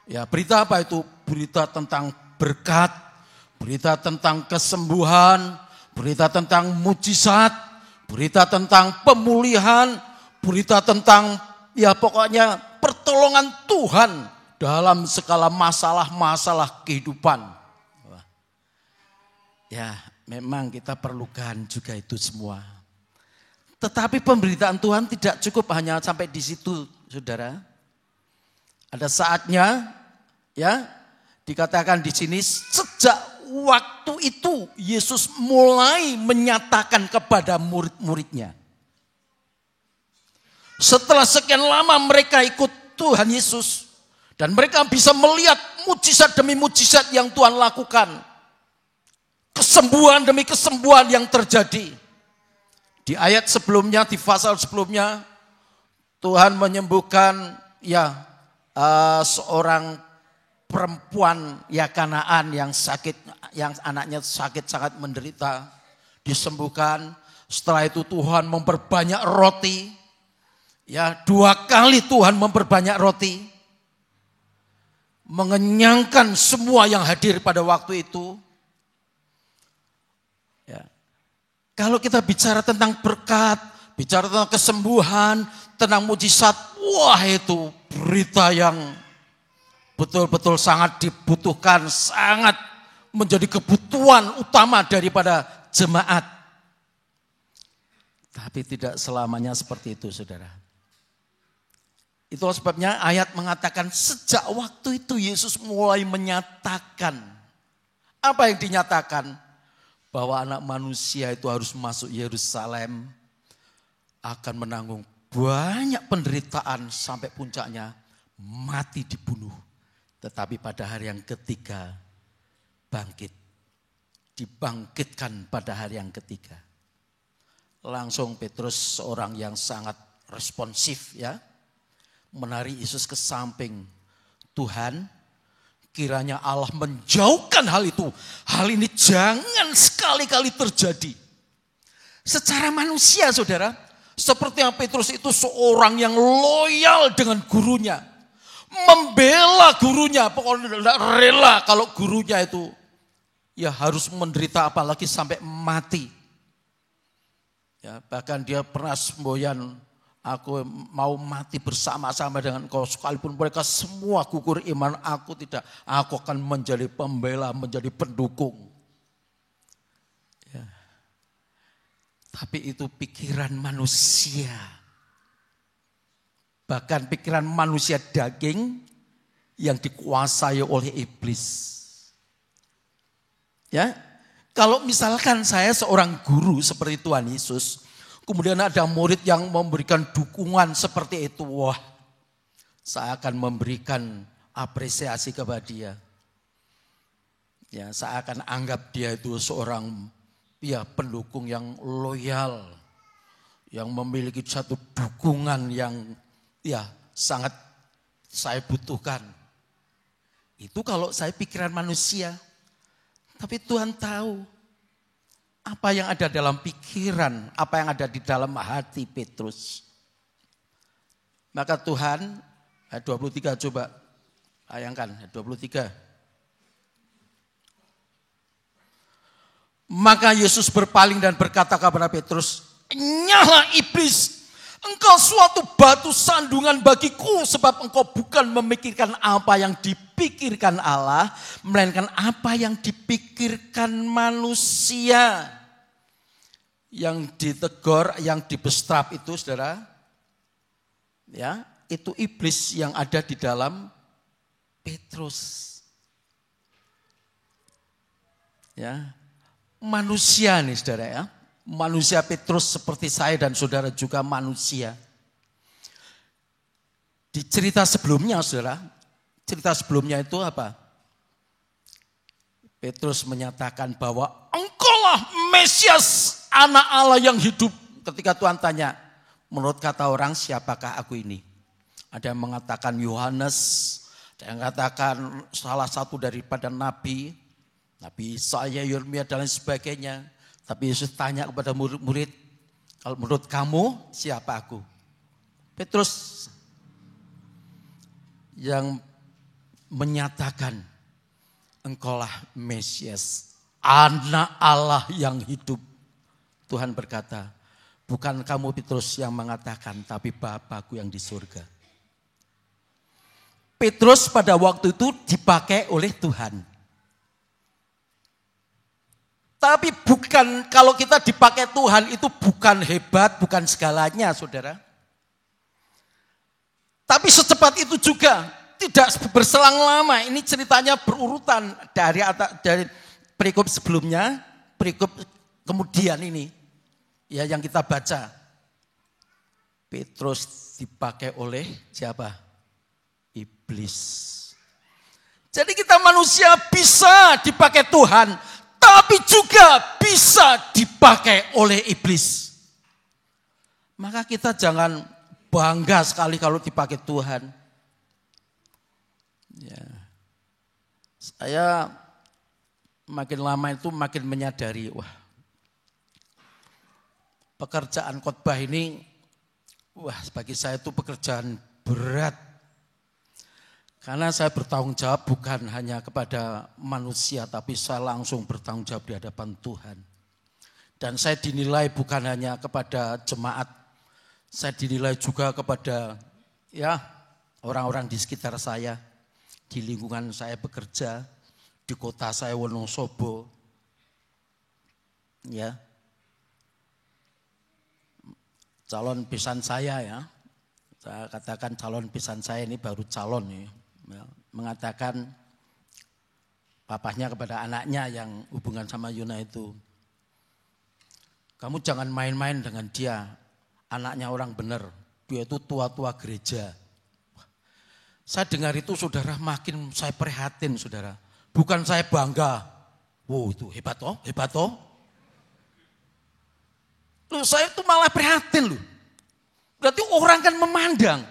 Ya, berita apa itu? Berita tentang berkat, berita tentang kesembuhan, berita tentang mujizat, berita tentang pemulihan, berita tentang ya pokoknya pertolongan Tuhan dalam segala masalah-masalah kehidupan. Ya, memang kita perlukan juga itu semua. Tetapi pemberitaan Tuhan tidak cukup hanya sampai di situ, saudara. Ada saatnya, ya, dikatakan di sini sejak waktu itu Yesus mulai menyatakan kepada murid-muridnya. Setelah sekian lama mereka ikut Tuhan Yesus dan mereka bisa melihat mujizat demi mujizat yang Tuhan lakukan. Kesembuhan demi kesembuhan yang terjadi. Di ayat sebelumnya, di pasal sebelumnya, Tuhan menyembuhkan seorang perempuan Kanaan yang sakit, yang anaknya sakit sangat menderita, disembuhkan. Setelah itu Tuhan memperbanyak roti. Ya, 2 kali Tuhan memperbanyak roti. Mengenyangkan semua yang hadir pada waktu itu. Ya. Kalau kita bicara tentang berkat, bicara tentang kesembuhan, tentang mujizat, wah itu berita yang betul-betul sangat dibutuhkan, sangat menjadi kebutuhan utama daripada jemaat. Tapi tidak selamanya seperti itu, saudara. Itulah sebabnya ayat mengatakan sejak waktu itu Yesus mulai menyatakan. Apa yang dinyatakan? Bahwa anak manusia itu harus masuk Yerusalem, akan menanggung banyak penderitaan sampai puncaknya mati dibunuh. Tetapi pada hari yang ketiga bangkit. Dibangkitkan pada hari yang ketiga. Langsung Petrus seorang yang sangat responsif ya. Menarik Yesus ke samping. Tuhan, kiranya Allah menjauhkan hal itu. Hal ini jangan sekali-kali terjadi. Secara manusia saudara, seperti yang Petrus itu seorang yang loyal dengan gurunya. Membela gurunya, pokoknya tidak rela kalau gurunya itu ya harus menderita apalagi sampai mati. Ya, bahkan dia pernah semboyan, aku mau mati bersama-sama dengan kau sekalipun mereka semua gugur iman, aku tidak. Aku akan menjadi pembela, menjadi pendukung. Ya. Tapi itu pikiran manusia. Bahkan pikiran manusia daging yang dikuasai oleh iblis. Ya. Kalau misalkan saya seorang guru seperti Tuhan Yesus, kemudian ada murid yang memberikan dukungan seperti itu. Wah, saya akan memberikan apresiasi kepada dia. Ya, saya akan anggap dia itu seorang pendukung yang loyal. Yang memiliki satu dukungan yang sangat saya butuhkan. Itu kalau saya pikiran manusia. Tapi Tuhan tahu apa yang ada dalam pikiran, apa yang ada di dalam hati Petrus. Maka Tuhan, ayat 23 coba bayangkan, ayat 23. Maka Yesus berpaling dan berkata kepada Petrus, "Nyala iblis, engkau suatu batu sandungan bagiku, sebab engkau bukan memikirkan apa yang dipikirkan Allah, melainkan apa yang dipikirkan manusia." Yang ditegur, yang dibestrap itu, saudara, ya, itu iblis yang ada di dalam Petrus. Ya, manusia nih saudara ya. Manusia Petrus seperti saya dan saudara juga manusia. Di cerita sebelumnya saudara, cerita sebelumnya itu apa? Petrus menyatakan bahwa engkaulah Mesias, anak Allah yang hidup. Ketika Tuhan tanya, menurut kata orang siapakah aku ini? Ada yang mengatakan Yohanes, ada yang mengatakan salah satu daripada nabi Yesaya, Yeremia dan lain sebagainya. Tapi Yesus tanya kepada murid-murid, kalau menurut kamu siapa aku? Petrus yang menyatakan, engkaulah Mesias, anak Allah yang hidup. Tuhan berkata, bukan kamu Petrus yang mengatakan, tapi Bapakku yang di surga. Petrus pada waktu itu dipakai oleh Tuhan. Tapi bukan, kalau kita dipakai Tuhan itu bukan hebat, bukan segalanya saudara. Tapi secepat itu juga, tidak berselang lama. Ini ceritanya berurutan dari perikop sebelumnya, perikop kemudian ini. Ya yang kita baca. Petrus dipakai oleh siapa? Iblis. Jadi kita manusia bisa dipakai Tuhan, tapi juga bisa dipakai oleh iblis. Maka kita jangan bangga sekali kalau dipakai Tuhan. Ya. Saya makin lama itu makin menyadari, wah, pekerjaan khotbah ini, wah, bagi saya itu pekerjaan berat. Karena saya bertanggung jawab bukan hanya kepada manusia, tapi saya langsung bertanggung jawab di hadapan Tuhan. Dan saya dinilai bukan hanya kepada jemaat, saya dinilai juga kepada ya orang-orang di sekitar saya, di lingkungan saya bekerja, di kota saya Wonosobo. Ya. Calon besan saya ya. Saya katakan calon besan saya ini baru calon ya. Mengatakan papahnya kepada anaknya yang hubungan sama Yuna itu, kamu jangan main-main dengan dia, anaknya orang benar, dia itu tua-tua gereja. Saya dengar itu saudara, makin saya prihatin saudara, bukan saya bangga, wow itu hebat toh. Loh, saya itu malah prihatin loh, berarti orang kan memandang.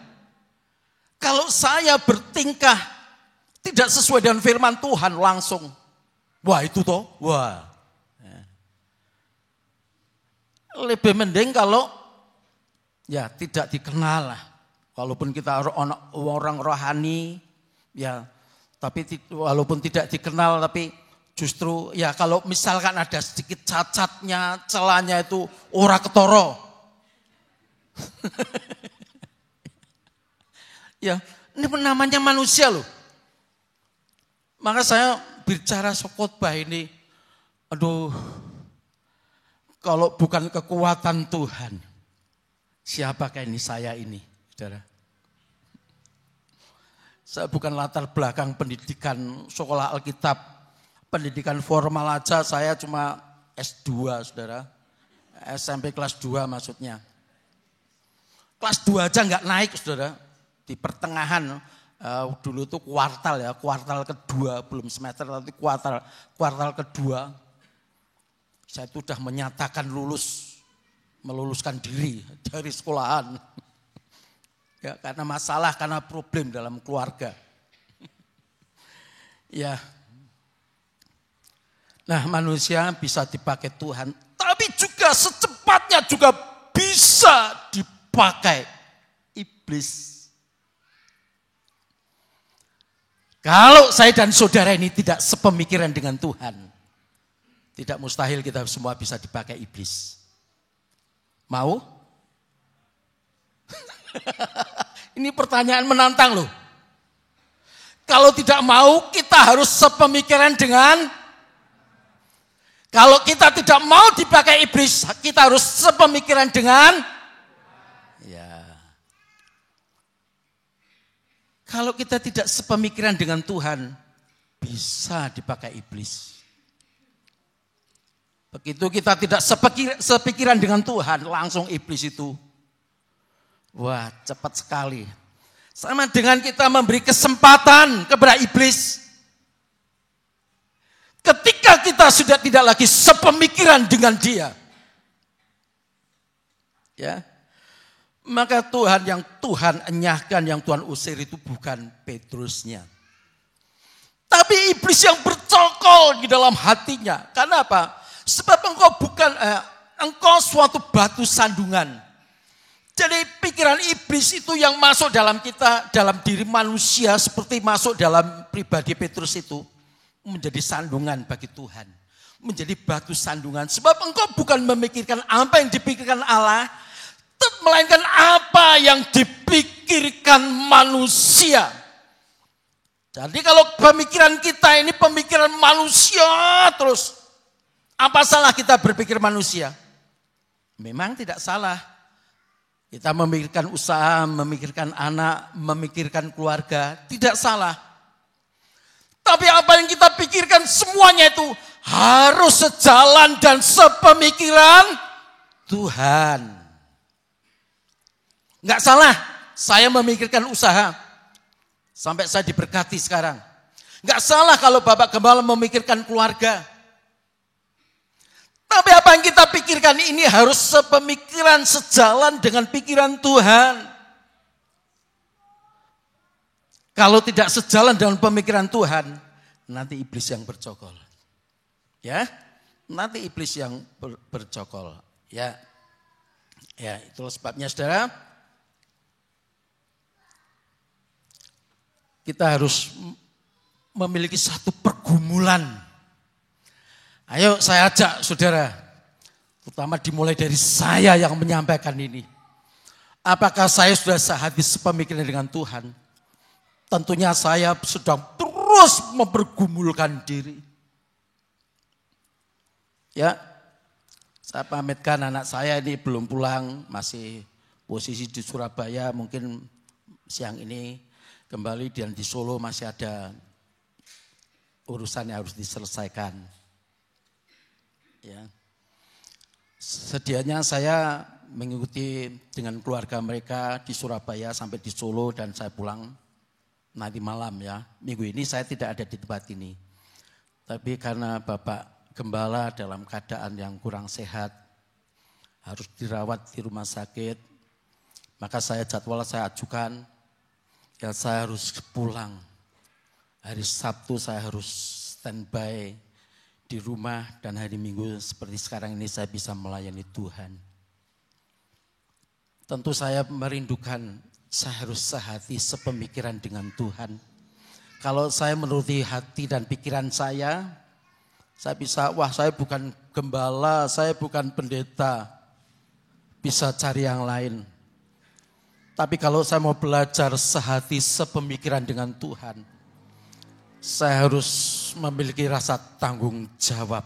Kalau saya bertingkah tidak sesuai dengan firman Tuhan langsung, wah itu toh, wah. Lebih mending kalau ya tidak dikenal lah. Walaupun kita orang rohani, ya, tapi walaupun tidak dikenal, tapi justru ya kalau misalkan ada sedikit cacatnya, celahnya itu ora ketoro. Ya, ini namanya manusia loh. Maka saya bicara khotbah ini, aduh, kalau bukan kekuatan Tuhan, siapakah ini saya ini, saudara? Saya bukan latar belakang pendidikan sekolah Alkitab, pendidikan formal aja, saya cuma S2, saudara. SMP kelas 2 maksudnya. Kelas 2 aja nggak naik, saudara. Di pertengahan dulu itu kuartal kedua, belum semester tapi kuartal kedua, saya itu sudah menyatakan meluluskan diri dari sekolahan. Ya, karena masalah, karena problem dalam keluarga. Ya. Nah, manusia bisa dipakai Tuhan, tapi juga secepatnya juga bisa dipakai iblis. Kalau saya dan saudara ini tidak sepemikiran dengan Tuhan, Tidak mustahil kita semua bisa dipakai iblis. Mau? Ini pertanyaan menantang loh. Kalau tidak mau, kita harus sepemikiran dengan. Kalau kita tidak mau dipakai iblis, kita harus sepemikiran dengan. Ya. Kalau kita tidak sepemikiran dengan Tuhan, bisa dipakai iblis. Begitu kita tidak sepikiran dengan Tuhan, langsung iblis itu. Wah, cepat sekali. Sama dengan kita memberi kesempatan kepada iblis. Ketika kita sudah tidak lagi sepemikiran dengan dia. Ya. Maka Tuhan yang Tuhan enyahkan, yang Tuhan usir itu bukan Petrusnya. Tapi iblis yang bercokol di dalam hatinya. Karena apa? Sebab engkau suatu batu sandungan. Jadi pikiran iblis itu yang masuk dalam kita, dalam diri manusia seperti masuk dalam pribadi Petrus itu. Menjadi sandungan bagi Tuhan. Menjadi batu sandungan. Sebab engkau bukan memikirkan apa yang dipikirkan Allah. Melainkan apa yang dipikirkan manusia. Jadi kalau pemikiran kita ini pemikiran manusia terus. Apa salah kita berpikir manusia? Memang tidak salah. Kita memikirkan usaha, memikirkan anak, memikirkan keluarga. Tidak salah. Tapi apa yang kita pikirkan semuanya itu harus sejalan dan sepemikiran Tuhan. Enggak salah saya memikirkan usaha. Sampai saya diberkati sekarang. Enggak salah kalau Bapak Gembala memikirkan keluarga. Tapi apa yang kita pikirkan ini harus sepemikiran, sejalan dengan pikiran Tuhan. Kalau tidak sejalan dengan pemikiran Tuhan, nanti iblis yang bercokol. Ya, nanti iblis yang bercokol. Ya, itulah sebabnya saudara. Kita harus memiliki satu pergumulan. Ayo saya ajak saudara, terutama dimulai dari saya yang menyampaikan ini. Apakah saya sudah sehati sepemikiran dengan Tuhan? Tentunya saya sedang terus mempergumulkan diri. Ya, saya pamitkan anak saya ini belum pulang, masih posisi di Surabaya, mungkin siang ini kembali dan di Solo masih ada urusan yang harus diselesaikan. Ya. Sedianya saya mengikuti dengan keluarga mereka di Surabaya sampai di Solo dan saya pulang nanti malam ya. Minggu ini saya tidak ada di tempat ini. Tapi karena Bapak Gembala dalam keadaan yang kurang sehat, harus dirawat di rumah sakit, maka jadwal saya ajukan, ya saya harus pulang. Hari Sabtu saya harus standby di rumah dan hari Minggu seperti sekarang ini saya bisa melayani Tuhan. Tentu saya merindukan, saya harus sehati sepemikiran dengan Tuhan. Kalau saya menuruti hati dan pikiran saya bisa, saya bukan gembala, saya bukan pendeta, bisa cari yang lain. Tapi kalau saya mau belajar sehati sepemikiran dengan Tuhan, saya harus memiliki rasa tanggung jawab.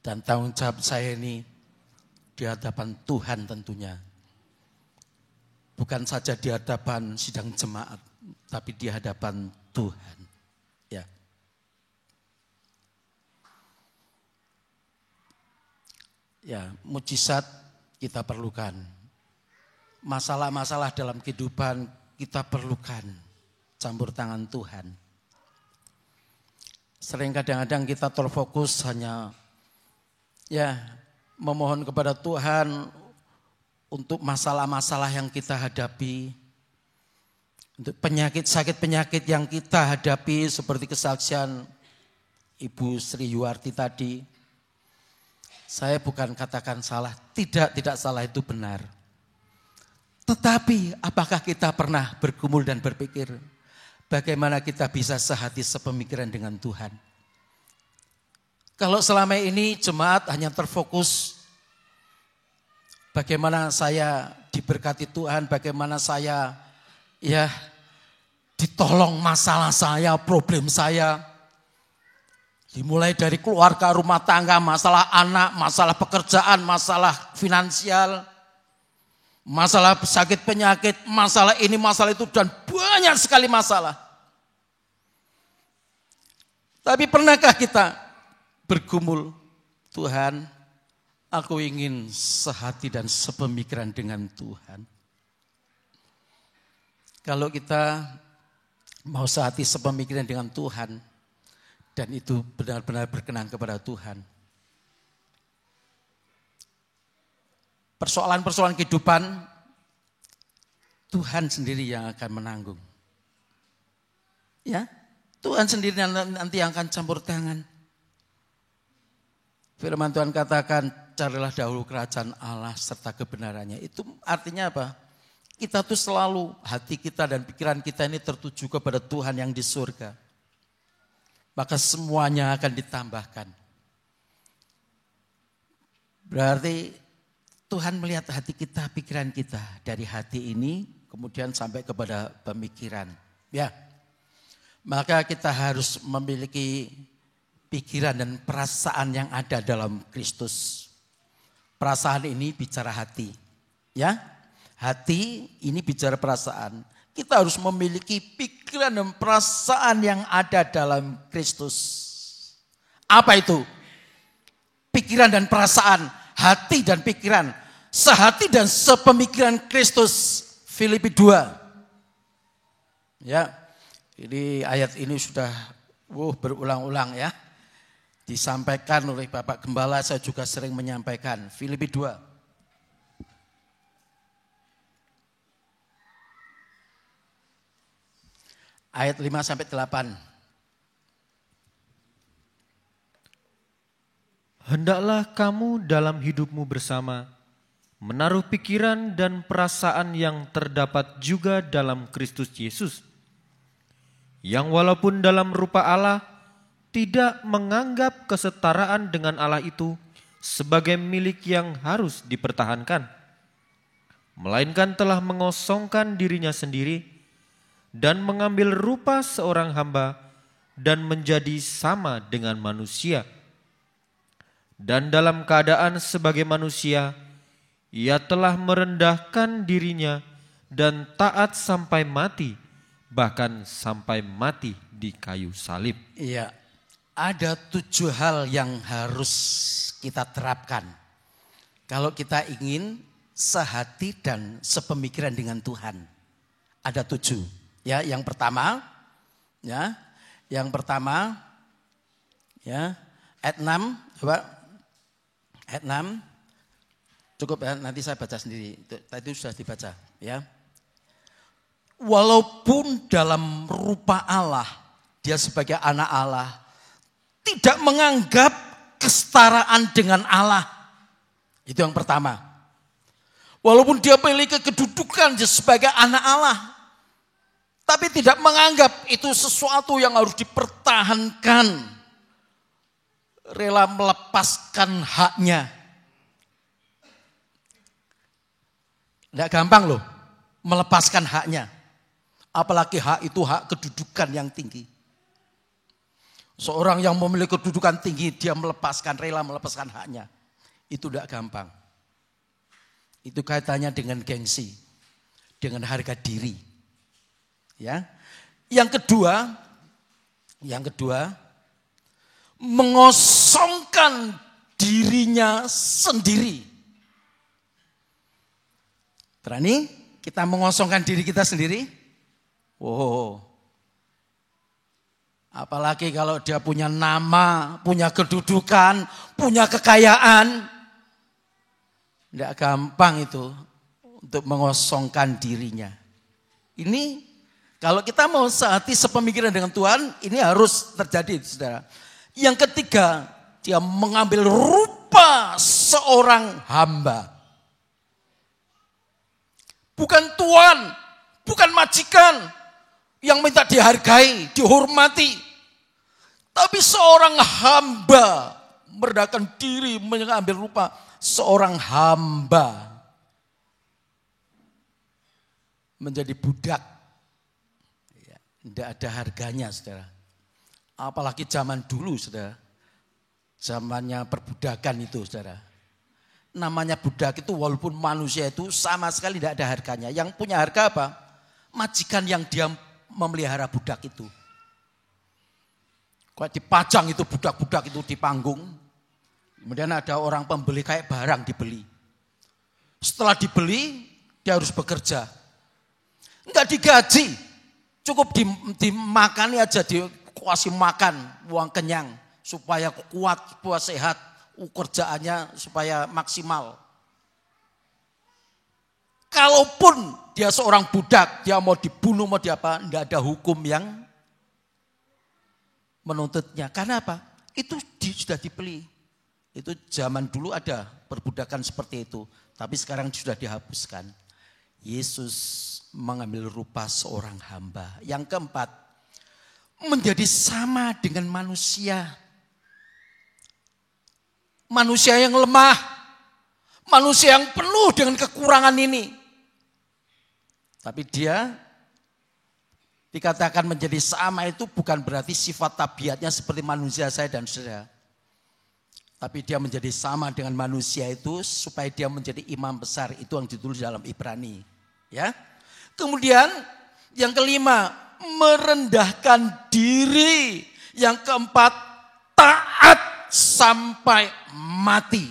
Dan tanggung jawab saya ini di hadapan Tuhan tentunya. Bukan saja di hadapan sidang jemaat, tapi di hadapan Tuhan. Ya. Ya, mujizat kita perlukan. Masalah-masalah dalam kehidupan kita perlukan campur tangan Tuhan. Sering kadang-kadang kita terfokus hanya memohon kepada Tuhan untuk masalah-masalah yang kita hadapi. Untuk sakit-penyakit yang kita hadapi seperti kesaksian Ibu Sri Yuwarti tadi. Saya bukan katakan salah, tidak salah itu benar. Tetapi apakah kita pernah bergumul dan berpikir bagaimana kita bisa sehati sepemikiran dengan Tuhan? Kalau selama ini jemaat hanya terfokus bagaimana saya diberkati Tuhan, bagaimana saya ditolong masalah saya, problem saya. Dimulai dari keluarga, rumah tangga, masalah anak, masalah pekerjaan, masalah finansial, masalah sakit penyakit, masalah ini, masalah itu, dan banyak sekali masalah. Tapi pernahkah kita bergumul, Tuhan, aku ingin sehati dan sepemikiran dengan Tuhan. Kalau kita mau sehati sepemikiran dengan Tuhan, dan itu benar-benar berkenan kepada Tuhan, persoalan-persoalan kehidupan, Tuhan sendiri yang akan menanggung. Ya, Tuhan sendiri nanti yang akan campur tangan. Firman Tuhan katakan, carilah dahulu kerajaan Allah serta kebenarannya. Itu artinya apa? Kita tuh selalu, hati kita dan pikiran kita ini tertuju kepada Tuhan yang di surga. Maka semuanya akan ditambahkan. Berarti Tuhan melihat hati kita, pikiran kita. Dari hati ini kemudian sampai kepada pemikiran. Ya, maka kita harus memiliki pikiran dan perasaan yang ada dalam Kristus. Perasaan ini bicara hati. Ya, hati ini bicara perasaan. Kita harus memiliki pikiran dan perasaan yang ada dalam Kristus. Apa itu? Pikiran dan perasaan, hati dan pikiran. Sehati dan sepemikiran Kristus. Filipi 2. Ya, ini ayat ini sudah berulang-ulang ya. Disampaikan oleh Bapak Gembala, saya juga sering menyampaikan. Filipi 2. Ayat 5-8. Hendaklah kamu dalam hidupmu bersama menaruh pikiran dan perasaan yang terdapat juga dalam Kristus Yesus, yang walaupun dalam rupa Allah tidak menganggap kesetaraan dengan Allah itu sebagai milik yang harus dipertahankan, melainkan telah mengosongkan dirinya sendiri dan mengambil rupa seorang hamba dan menjadi sama dengan manusia. Dan dalam keadaan sebagai manusia, ia telah merendahkan dirinya dan taat sampai mati, bahkan sampai mati di kayu salib. Iya. Ada 7 hal yang harus kita terapkan kalau kita ingin sehati dan sepemikiran dengan Tuhan. Ada 7. Ya, yang pertama, ya, ayat 6, coba, ayat 6, cukup ya, nanti saya baca sendiri. Tadi sudah dibaca, ya. Walaupun dalam rupa Allah, dia sebagai anak Allah, tidak menganggap kesetaraan dengan Allah. Itu yang pertama. Walaupun dia memiliki kedudukan sebagai anak Allah, tapi tidak menganggap itu sesuatu yang harus dipertahankan. Rela melepaskan haknya. Tidak gampang loh melepaskan haknya. Apalagi hak itu hak kedudukan yang tinggi. Seorang yang memiliki kedudukan tinggi, dia rela melepaskan haknya. Itu tidak gampang. Itu kaitannya dengan gengsi, dengan harga diri. Ya. Yang kedua, mengosongkan dirinya sendiri. Berani kita mengosongkan diri kita sendiri? Wow. Apalagi kalau dia punya nama, punya kedudukan, punya kekayaan. Tidak gampang itu untuk mengosongkan dirinya. Ini kalau kita mau sehati sepemikiran dengan Tuhan, ini harus terjadi, saudara. Yang ketiga, dia mengambil rupa seorang hamba. Bukan tuan, bukan majikan yang minta dihargai, dihormati. Tapi seorang hamba merendahkan diri, mengambil rupa seorang hamba. Menjadi budak. Ya, tidak ada harganya, saudara. Apalagi zaman dulu, saudara. Zamannya perbudakan itu, saudara. Namanya budak itu walaupun manusia itu sama sekali tidak ada harganya. Yang punya harga apa? Majikan yang dia memelihara budak itu. Kalau dipajang itu budak-budak itu di panggung. Kemudian ada orang pembeli kayak barang dibeli. Setelah dibeli, dia harus bekerja. Enggak digaji. Cukup dimakani aja, dikasih makan, uang kenyang. Supaya kuat, supaya sehat. Kerjaannya supaya maksimal. Kalaupun dia seorang budak, dia mau dibunuh, mau diapa, enggak ada hukum yang menuntutnya. Karena apa? Itu sudah dibeli. Itu zaman dulu ada perbudakan seperti itu. Tapi sekarang sudah dihapuskan. Yesus mengambil rupa seorang hamba. Yang keempat, menjadi sama dengan manusia. Manusia yang lemah. Manusia yang penuh dengan kekurangan ini. Tapi dia dikatakan menjadi sama itu bukan berarti sifat tabiatnya seperti manusia saya dan saudara. Tapi dia menjadi sama dengan manusia itu supaya dia menjadi imam besar. Itu yang ditulis dalam Ibrani. Ya. Kemudian yang kelima, merendahkan diri. Yang keempat, taat sampai mati.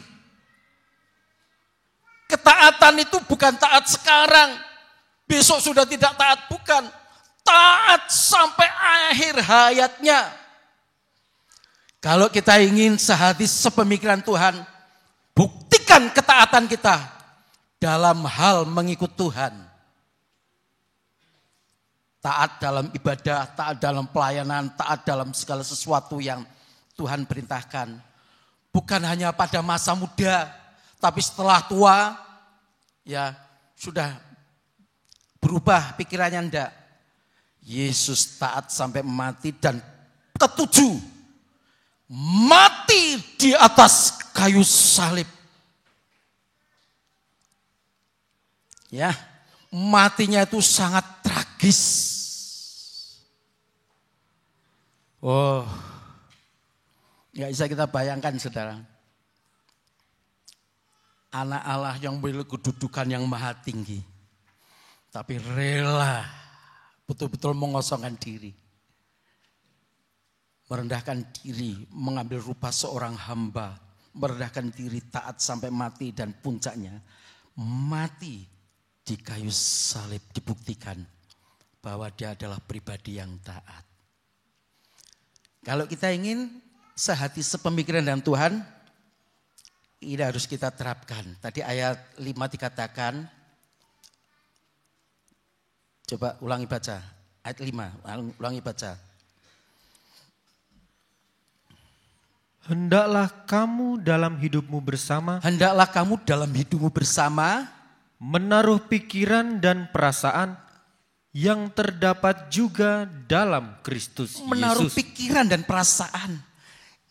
Ketaatan itu bukan taat sekarang. Besok sudah tidak taat, bukan. Taat sampai akhir hayatnya. Kalau kita ingin sehati sepemikiran Tuhan, buktikan ketaatan kita dalam hal mengikut Tuhan. Taat dalam ibadah, taat dalam pelayanan, taat dalam segala sesuatu yang Tuhan perintahkan. Bukan hanya pada masa muda, tapi setelah tua, ya sudah berubah pikirannya enggak. Yesus taat sampai mati dan ketujuh, mati di atas kayu salib. Ya, matinya itu sangat tragis. Oh, nggak bisa kita bayangkan, saudara. Anak Allah yang memiliki kedudukan yang maha tinggi, tapi rela betul-betul mengosongkan diri. Merendahkan diri, mengambil rupa seorang hamba. Merendahkan diri, taat sampai mati, dan puncaknya mati di kayu salib, dibuktikan bahwa dia adalah pribadi yang taat. Kalau kita ingin sehati sepemikiran dengan Tuhan, ini harus kita terapkan. Tadi ayat 5 dikatakan, coba ulangi baca, ayat 5, ulangi baca. Hendaklah kamu dalam hidupmu bersama. Hendaklah kamu dalam hidupmu bersama. Menaruh pikiran dan perasaan yang terdapat juga dalam Kristus Yesus. Menaruh pikiran dan perasaan.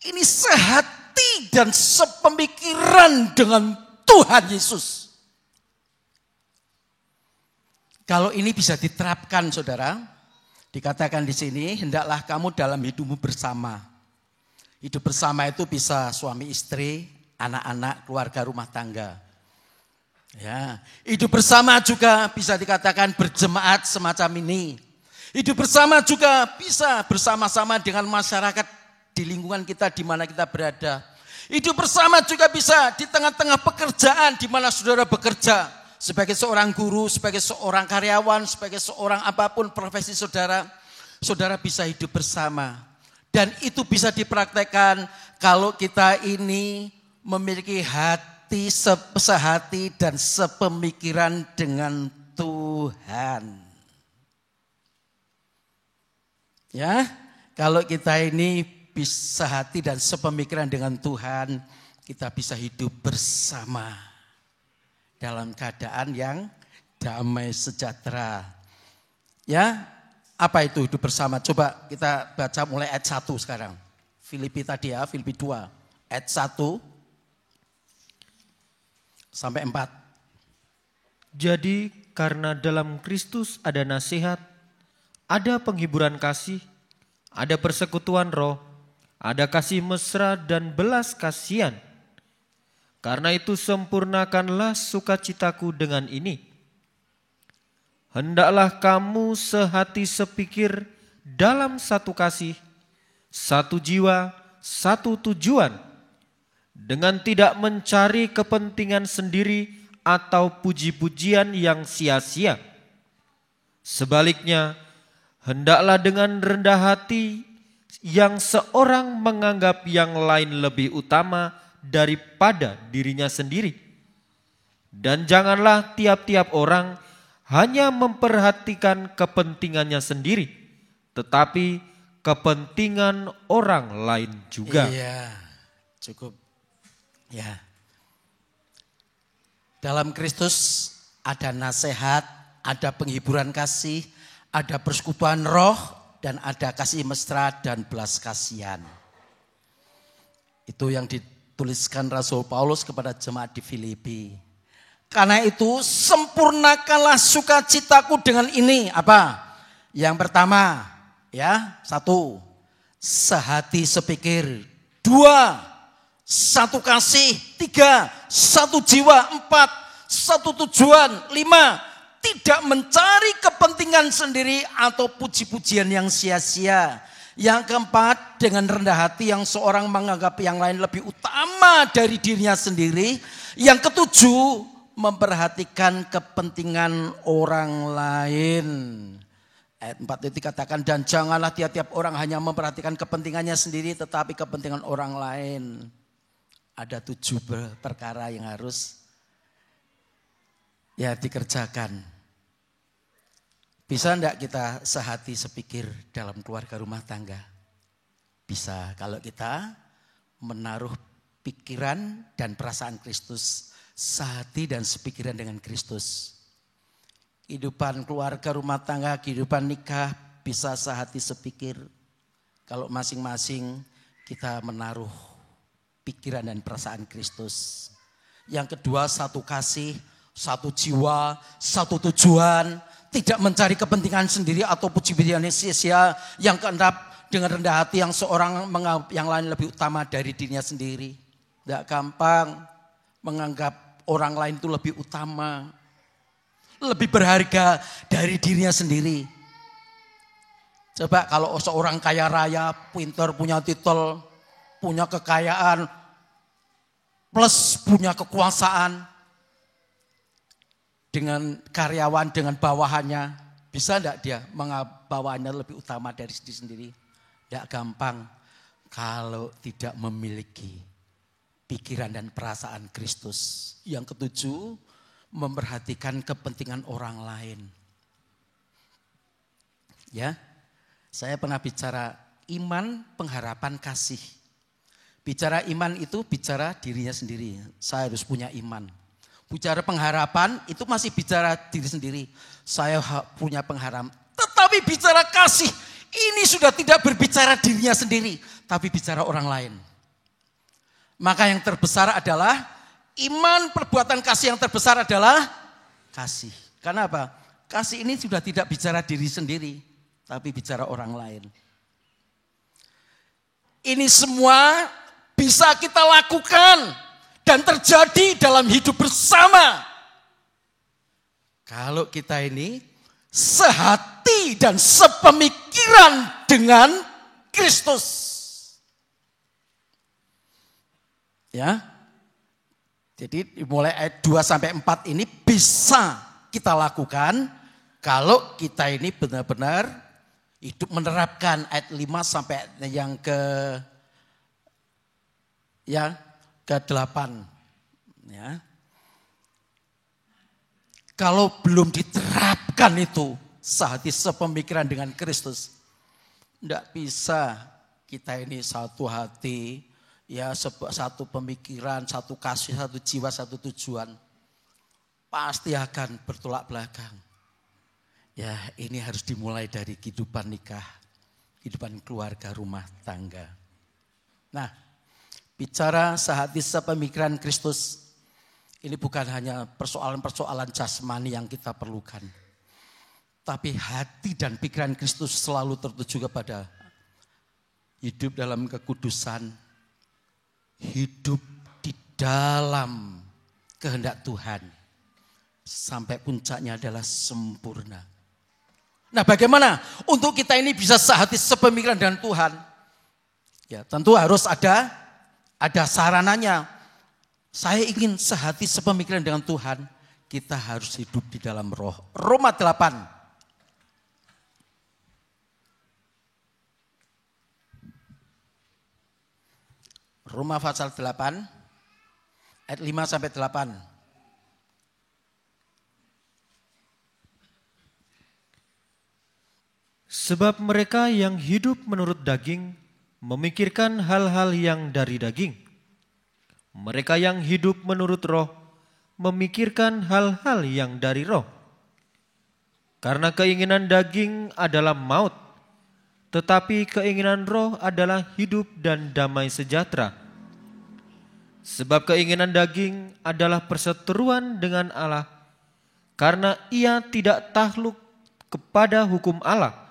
Ini sehati dan sepemikiran dengan Tuhan Yesus. Kalau ini bisa diterapkan, saudara, dikatakan di sini, hendaklah kamu dalam hidupmu bersama. Hidup bersama itu bisa suami istri, anak-anak, keluarga rumah tangga. Ya, hidup bersama juga bisa dikatakan berjemaat semacam ini. Hidup bersama juga bisa bersama-sama dengan masyarakat di lingkungan kita di mana kita berada. Hidup bersama juga bisa di tengah-tengah pekerjaan di mana saudara bekerja. Sebagai seorang guru, sebagai seorang karyawan, sebagai seorang apapun profesi saudara, saudara bisa hidup bersama. Dan itu bisa dipraktekkan kalau kita ini memiliki hati sehati dan sepemikiran dengan Tuhan. Ya, kalau kita ini bisa hati dan sepemikiran dengan Tuhan, kita bisa hidup bersama dalam keadaan yang damai sejahtera. Ya, apa itu hidup bersama? Coba kita baca mulai ayat 1 sekarang. Filipi tadi ya, Filipi 2. ayat 1 sampai 4. Jadi karena dalam Kristus ada nasihat, ada penghiburan kasih, ada persekutuan roh, ada kasih mesra dan belas kasihan. Karena itu sempurnakanlah sukacitaku dengan ini. Hendaklah kamu sehati sepikir dalam satu kasih, satu jiwa, satu tujuan, dengan tidak mencari kepentingan sendiri atau puji-pujian yang sia-sia. Sebaliknya, hendaklah dengan rendah hati yang seorang menganggap yang lain lebih utama daripada dirinya sendiri. Dan janganlah tiap-tiap orang hanya memperhatikan kepentingannya sendiri, tetapi kepentingan orang lain juga. Iya, cukup. Ya. Dalam Kristus ada nasihat, ada penghiburan kasih, ada persekutuan roh, dan ada kasih mesra dan belas kasihan. Itu yang dituliskan Rasul Paulus kepada jemaat di Filipi. Karena itu sempurnakanlah sukacitaku dengan ini. Apa? Yang pertama, ya, 1, sehati sepikir. 2, satu kasih. 3, satu jiwa. 4, satu tujuan. 5, tidak mencari kepentingan sendiri atau puji-pujian yang sia-sia. Yang keempat, dengan rendah hati yang seorang menganggap yang lain lebih utama dari dirinya sendiri. Yang ketujuh, memperhatikan kepentingan orang lain. Ayat 4 itu dikatakan, dan janganlah tiap-tiap orang hanya memperhatikan kepentingannya sendiri tetapi kepentingan orang lain. Ada 7 perkara yang harus ya dikerjakan. Bisa enggak kita sehati sepikir dalam keluarga rumah tangga? Bisa kalau kita menaruh pikiran dan perasaan Kristus, sehati dan sepikiran dengan Kristus. Kehidupan keluarga rumah tangga, kehidupan nikah bisa sehati sepikir kalau masing-masing kita menaruh pikiran dan perasaan Kristus. Yang kedua, satu kasih, satu jiwa, satu tujuan, tidak mencari kepentingan sendiri atau puji-pujian yang sia-sia. Yang keenam, dengan rendah hati yang seorang menganggap yang lain lebih utama dari dirinya sendiri. Tidak gampang menganggap orang lain itu lebih utama, lebih berharga dari dirinya sendiri. Coba kalau seorang kaya raya, pintar, punya titel, punya kekayaan, plus punya kekuasaan, dengan karyawan, dengan bawahannya, bisa enggak dia menganggap bawahannya lebih utama dari diri sendiri? Tidak gampang kalau tidak memiliki pikiran dan perasaan Kristus. Yang ketujuh, memperhatikan kepentingan orang lain. Ya, saya pernah bicara iman, pengharapan, kasih. Bicara iman itu bicara dirinya sendiri. Saya harus punya iman. Bicara pengharapan itu masih bicara diri sendiri. Saya punya pengharapan. Tetapi bicara kasih, ini sudah tidak berbicara dirinya sendiri, tapi bicara orang lain. Maka yang terbesar adalah iman, perbuatan kasih yang terbesar adalah kasih. Karena apa? Kasih ini sudah tidak bicara diri sendiri, tapi bicara orang lain. Ini semua bisa kita lakukan dan terjadi dalam hidup bersama. Kalau kita ini sehati dan sepemikiran dengan Kristus. Ya. Jadi mulai ayat 2 sampai 4 ini bisa kita lakukan kalau kita ini benar-benar hidup menerapkan ayat 5 sampai yang ke-8. Ya. Kalau belum diterapkan itu sehati sepemikiran dengan Kristus, tidak bisa kita ini satu hati, ya satu pemikiran, satu kasih, satu jiwa, satu tujuan. Pasti akan bertolak belakang. Ya, ini harus dimulai dari kehidupan nikah, kehidupan keluarga rumah tangga. Nah, Bicara sehati sepemikiran Kristus, ini bukan hanya persoalan-persoalan jasmani yang kita perlukan. Tapi hati dan pikiran Kristus selalu tertuju kepada hidup dalam kekudusan, hidup di dalam kehendak Tuhan. Sampai puncaknya adalah sempurna. Nah, bagaimana untuk kita ini bisa sehati sepemikiran dengan Tuhan? Ya, tentu harus ada sarananya. Saya ingin sehati sepemikiran dengan Tuhan, kita harus hidup di dalam roh. Roma 8. Roma pasal 8 ayat 5 sampai 8. Sebab mereka yang hidup menurut daging memikirkan hal-hal yang dari daging. Mereka yang hidup menurut roh memikirkan hal-hal yang dari roh. Karena keinginan daging adalah maut, tetapi keinginan roh adalah hidup dan damai sejahtera. Sebab keinginan daging adalah perseteruan dengan Allah, karena ia tidak takluk kepada hukum Allah.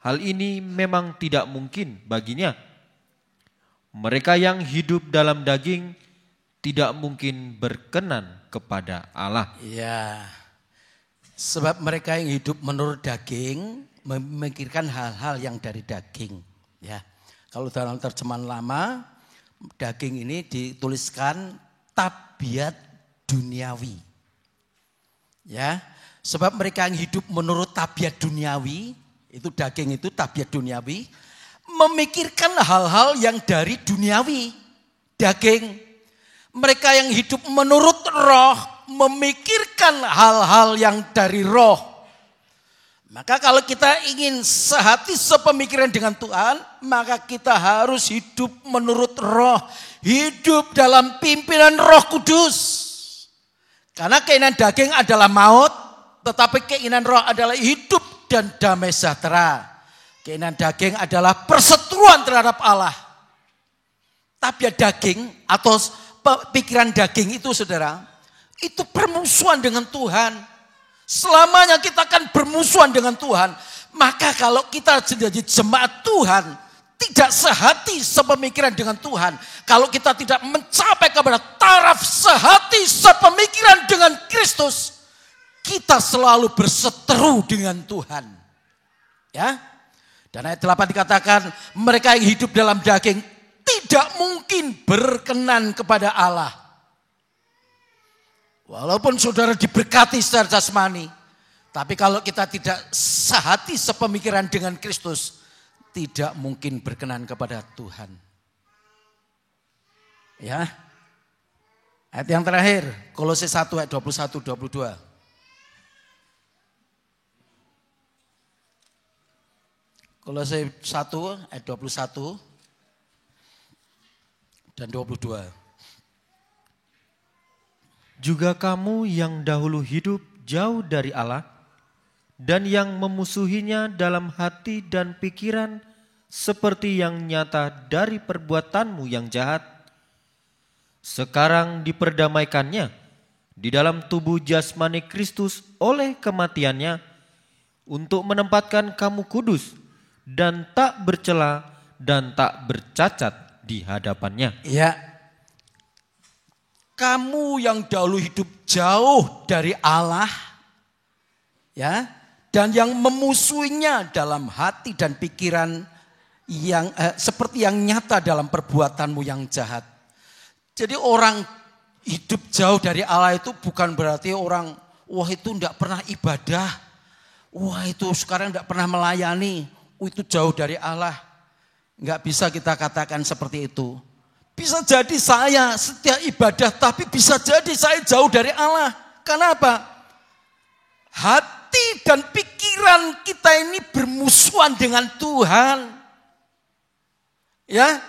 Hal ini memang tidak mungkin baginya. Mereka yang hidup dalam daging tidak mungkin berkenan kepada Allah. Ya, sebab mereka yang hidup menurut daging memikirkan hal-hal yang dari daging. Ya, kalau dalam terjemahan lama, daging ini dituliskan tabiat duniawi. Ya, sebab mereka yang hidup menurut tabiat duniawi, itu daging itu tabiat duniawi, memikirkan hal-hal yang dari duniawi, daging. Mereka yang hidup menurut roh, memikirkan hal-hal yang dari roh. Maka kalau kita ingin sehati sepemikiran dengan Tuhan, maka kita harus hidup menurut roh, hidup dalam pimpinan Roh Kudus. Karena keinginan daging adalah maut, tetapi keinginan roh adalah hidup dan damai sejahtera. Keinginan daging adalah perseteruan terhadap Allah. Tabiat daging atau pikiran daging itu, saudara, itu permusuhan dengan Tuhan. Selamanya kita akan bermusuhan dengan Tuhan. Maka kalau kita jadi jemaat Tuhan, tidak sehati sepemikiran dengan Tuhan, kalau kita tidak mencapai kepada taraf sehati sepemikiran dengan Kristus, kita selalu berseteru dengan Tuhan. Ya. Dan ayat 8 dikatakan, mereka yang hidup dalam daging tidak mungkin berkenan kepada Allah. Walaupun saudara diberkati secara jasmani, tapi kalau kita tidak sehati sepemikiran dengan Kristus, tidak mungkin berkenan kepada Tuhan. Ya. Ayat yang terakhir, Kolose 1 ayat 21-22. Kolose 1 ayat 21 dan 22. Juga kamu yang dahulu hidup jauh dari Allah dan yang memusuhinya dalam hati dan pikiran seperti yang nyata dari perbuatanmu yang jahat, sekarang diperdamaikannya di dalam tubuh jasmani Kristus oleh kematiannya untuk menempatkan kamu kudus dan tak bercela dan tak bercacat di hadapannya. Ya, kamu yang dahulu hidup jauh dari Allah, ya, dan yang memusuhinya dalam hati dan pikiran yang seperti yang nyata dalam perbuatanmu yang jahat. Jadi orang hidup jauh dari Allah itu bukan berarti orang, wah itu enggak pernah ibadah, wah itu sekarang enggak pernah melayani, itu jauh dari Allah. Enggak bisa kita katakan seperti itu. Bisa jadi saya setia ibadah, tapi bisa jadi saya jauh dari Allah. Kenapa? Hati dan pikiran kita ini bermusuhan dengan Tuhan. Ya.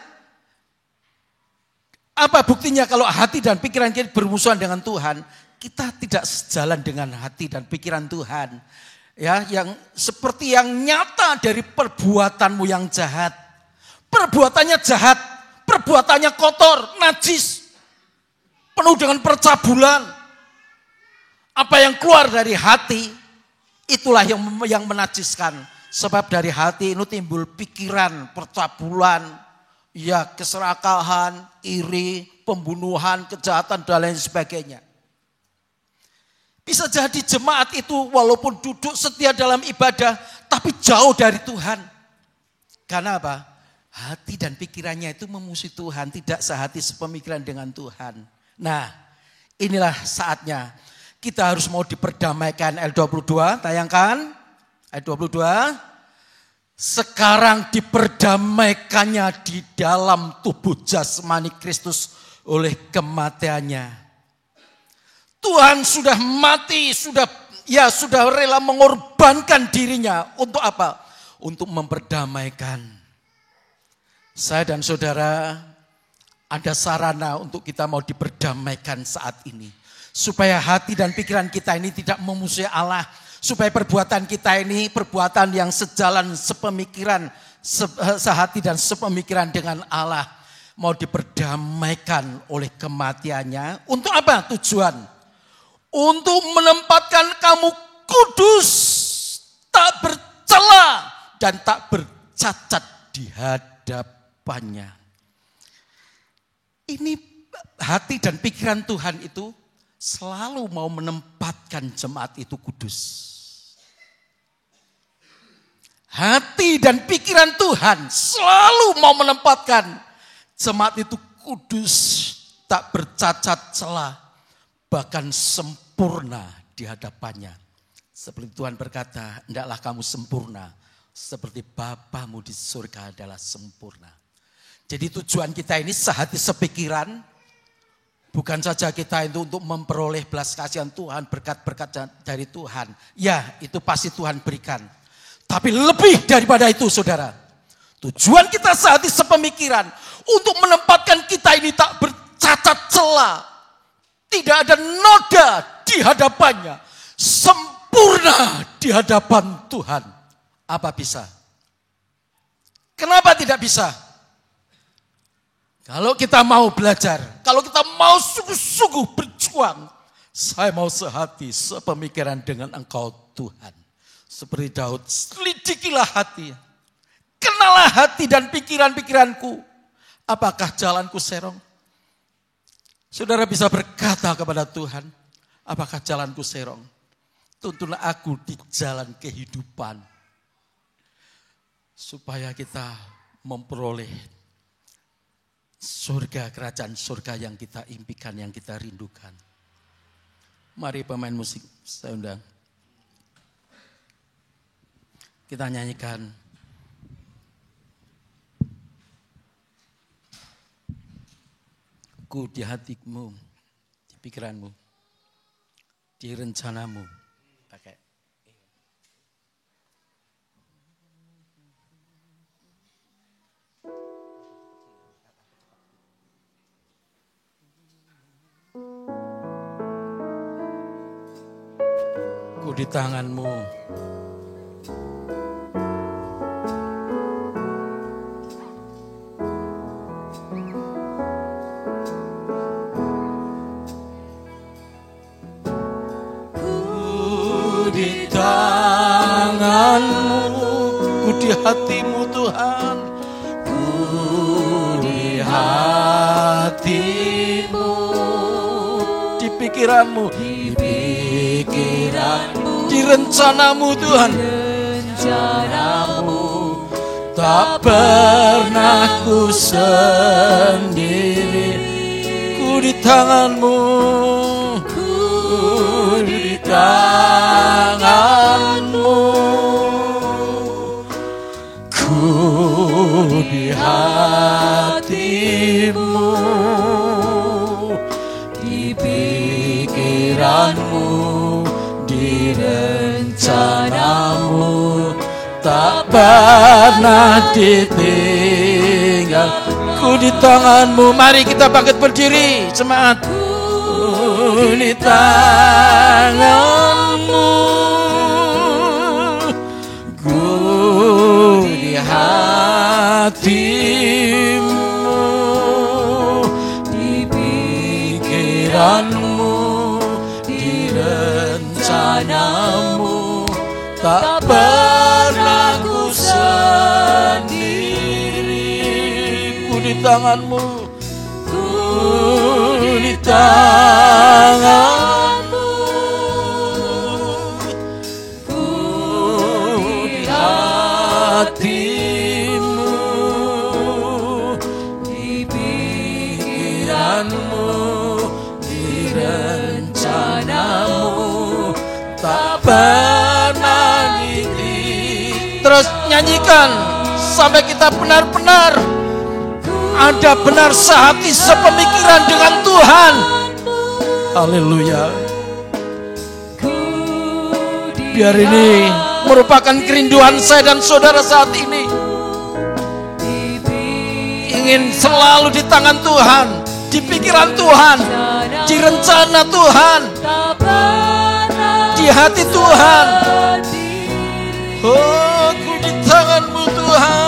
Apa buktinya kalau hati dan pikiran kita bermusuhan dengan Tuhan? Kita tidak sejalan dengan hati dan pikiran Tuhan. Ya, yang seperti yang nyata dari perbuatanmu yang jahat. Perbuatannya jahat, perbuatannya kotor, najis, penuh dengan percabulan. Apa yang keluar dari hati, itulah yang menajiskan. Sebab dari hati itu timbul pikiran, percabulan, ya keserakahan, iri, pembunuhan, kejahatan, dan lain sebagainya. Bisa jadi jemaat itu walaupun duduk setia dalam ibadah, tapi jauh dari Tuhan. Karena apa? Hati dan pikirannya itu memusuhi Tuhan, tidak sehati sepemikiran dengan Tuhan. Nah, inilah saatnya kita harus mau diperdamaikan. Ayat 22, tayangkan. Ayat 22. Sekarang diperdamaikannya di dalam tubuh jasmani Kristus oleh kematiannya. Tuhan sudah mati, sudah rela mengorbankan dirinya. Untuk apa? Untuk memperdamaikan. Saya dan saudara, ada sarana untuk kita mau diperdamaikan saat ini. Supaya hati dan pikiran kita ini tidak memusuhi Allah. Supaya perbuatan kita ini perbuatan yang sejalan, sepemikiran, sehati dan sepemikiran dengan Allah. Mau diperdamaikan oleh kematiannya. Untuk apa tujuan? Untuk menempatkan kamu kudus, tak bercela dan tak bercacat di hadapannya. Ini hati dan pikiran Tuhan itu selalu mau menempatkan jemaat itu kudus. Hati dan pikiran Tuhan selalu mau menempatkan jemaat itu kudus, tak bercacat celah, bahkan sempurna di hadapannya. Seperti Tuhan berkata, hendaklah kamu sempurna seperti Bapamu di surga adalah sempurna. Jadi tujuan kita ini sehati sepikiran, bukan saja kita itu untuk memperoleh belas kasihan Tuhan, berkat-berkat dari Tuhan. Ya, itu pasti Tuhan berikan. Tapi lebih daripada itu, saudara. Tujuan kita sehati sepemikiran untuk menempatkan kita ini tak bercacat celah. Tidak ada noda di hadapannya. Sempurna di hadapan Tuhan. Apa bisa? Kenapa tidak bisa? Kalau kita mau belajar, kalau kita mau sungguh-sungguh berjuang, saya mau sehati, sepemikiran dengan Engkau Tuhan. Seperti Daud, selidikilah hati, kenalah hati dan pikiran-pikiranku. Apakah jalanku serong? Saudara bisa berkata kepada Tuhan, apakah jalanku serong? Tuntunlah aku di jalan kehidupan. Supaya kita memperoleh surga, kerajaan surga yang kita impikan, yang kita rindukan. Mari pemain musik, saya undang. Kita nyanyikan. Ku di hatimu, di pikiranmu, di rencanamu. Pakai. Ku di tanganmu. Di hatimu Tuhan, ku di hatimu, di pikiranmu, di rencanamu Tuhan, tak pernah ku sendiri, ku di tanganmu, ku di tanganmu. Di hatimu, di pikiranmu, di rencanamu, tak pernah ditinggal. Ku di tanganmu, mari kita bangkit berdiri, semangat. Ku di tanganmu, ku di hatimu, di tangan-Mu, ku di tangan-Mu, ku di hati-Mu, di pikiran-Mu, di rencana-Mu, tak pernah ditinggalkan. Terus nyanyikan sampai kita benar-benar ada benar sehati sepemikiran dengan Tuhan. Haleluya. Biar ini merupakan kerinduan saya dan saudara saat ini. Ingin selalu di tangan Tuhan, di pikiran Tuhan, di rencana Tuhan, di hati Tuhan. Oh, ku di tangan-Mu Tuhan.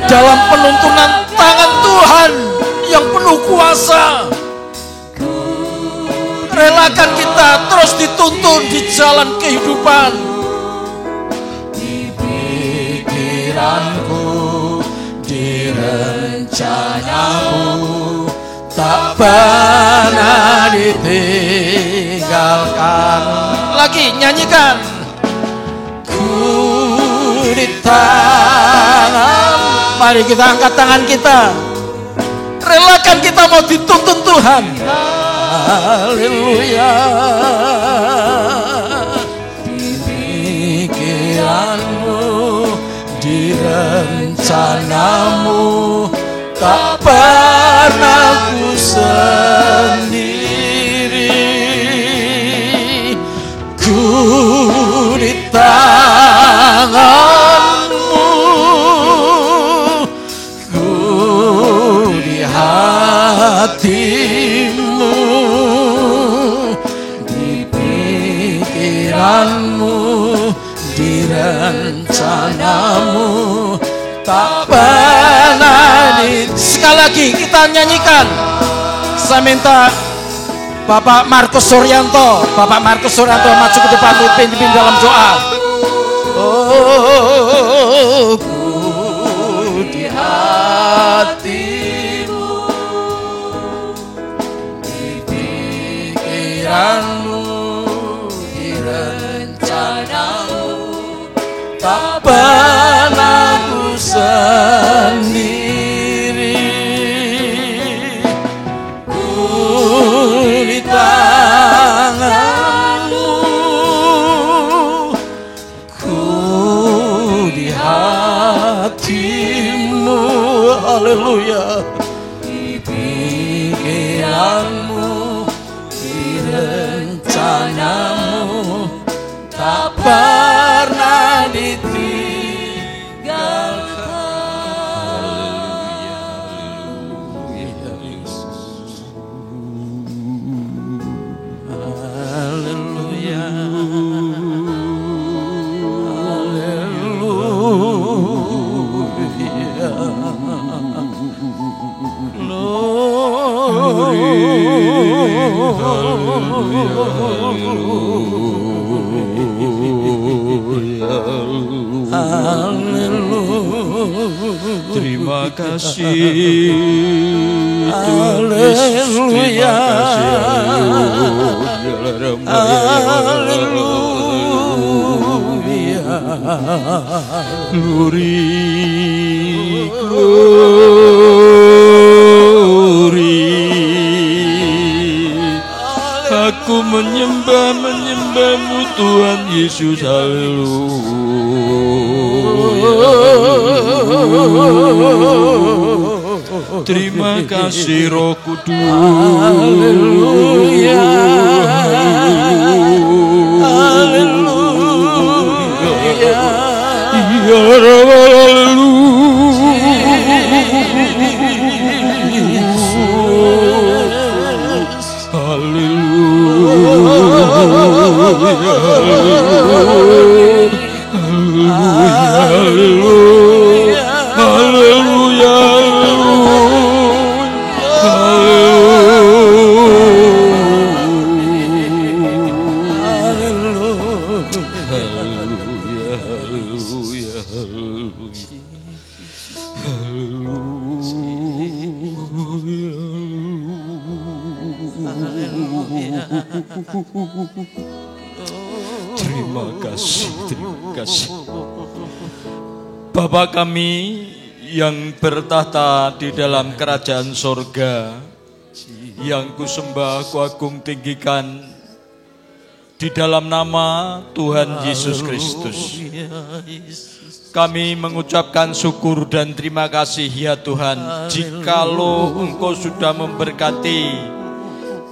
Dalam penuntunan tangan Tuhan yang penuh kuasa, relakan kita terus dituntun di jalan kehidupan. Di pikiranku, di rencana-Mu, tak pernah ditinggalkan. Lagi nyanyikan. Ku di tangan. Mari kita angkat tangan kita. Relakan kita mau dituntun Tuhan. Haleluya. Di pikiran-Mu, di rencana-Mu, tak pernah ku sendiri. Ku di tangan-Mu, ku di hati-Mu, di pikiran-Mu, di rencana-Mu, tak pernah di. Sekali lagi kita nyanyikan. Saya minta Bapak Markus Suryanto maju ke depan pimpin dalam doa. Oh, ku di hati-Mu, di pikiran-Mu, di rencana-Mu, tak pernah ku sendiri. Ku di tangan-Mu, ku di hati-Mu. Haleluya. Di pikiran-Mu, di rencana-Mu, tak pernah ditinggalkan. Haleluya. Terima kasih. Haleluya. Glory, aku menyembah-Mu Tuhan Yesus. Haleluya. Terima kasih Roh Kudus. Haleluya. Haleluya. Haleluya. Terima kasih, terima kasih. Bapa kami yang bertahta di dalam kerajaan sorga, yang kusembah, kuagung tinggikan di dalam nama Tuhan Yesus Kristus. Kami mengucapkan syukur dan terima kasih ya Tuhan, jikalau Engkau sudah memberkati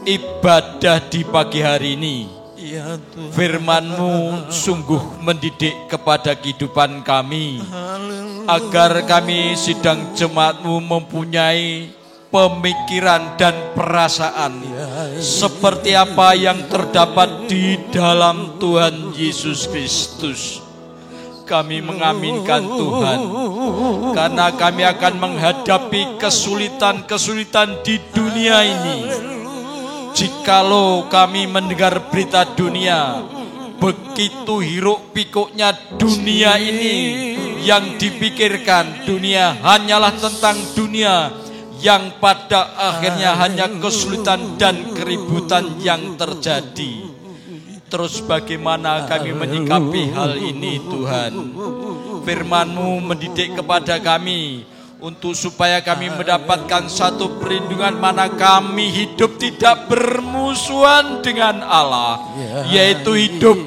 ibadah di pagi hari ini. Firman-Mu sungguh mendidik kepada kehidupan kami, agar kami sidang jemaat-Mu mempunyai pemikiran dan perasaan seperti apa yang terdapat di dalam Tuhan Yesus Kristus. Kami mengaminkan Tuhan, karena kami akan menghadapi kesulitan-kesulitan di dunia ini. Jikalau kami mendengar berita dunia, begitu hiruk pikuknya dunia ini, yang dipikirkan dunia hanyalah tentang dunia, yang pada akhirnya hanya kesulitan dan keributan yang terjadi. Terus bagaimana kami menyikapi hal ini Tuhan? Firman-Mu mendidik kepada kami untuk supaya kami mendapatkan satu perlindungan mana kami hidup tidak bermusuhan dengan Allah, yaitu hidup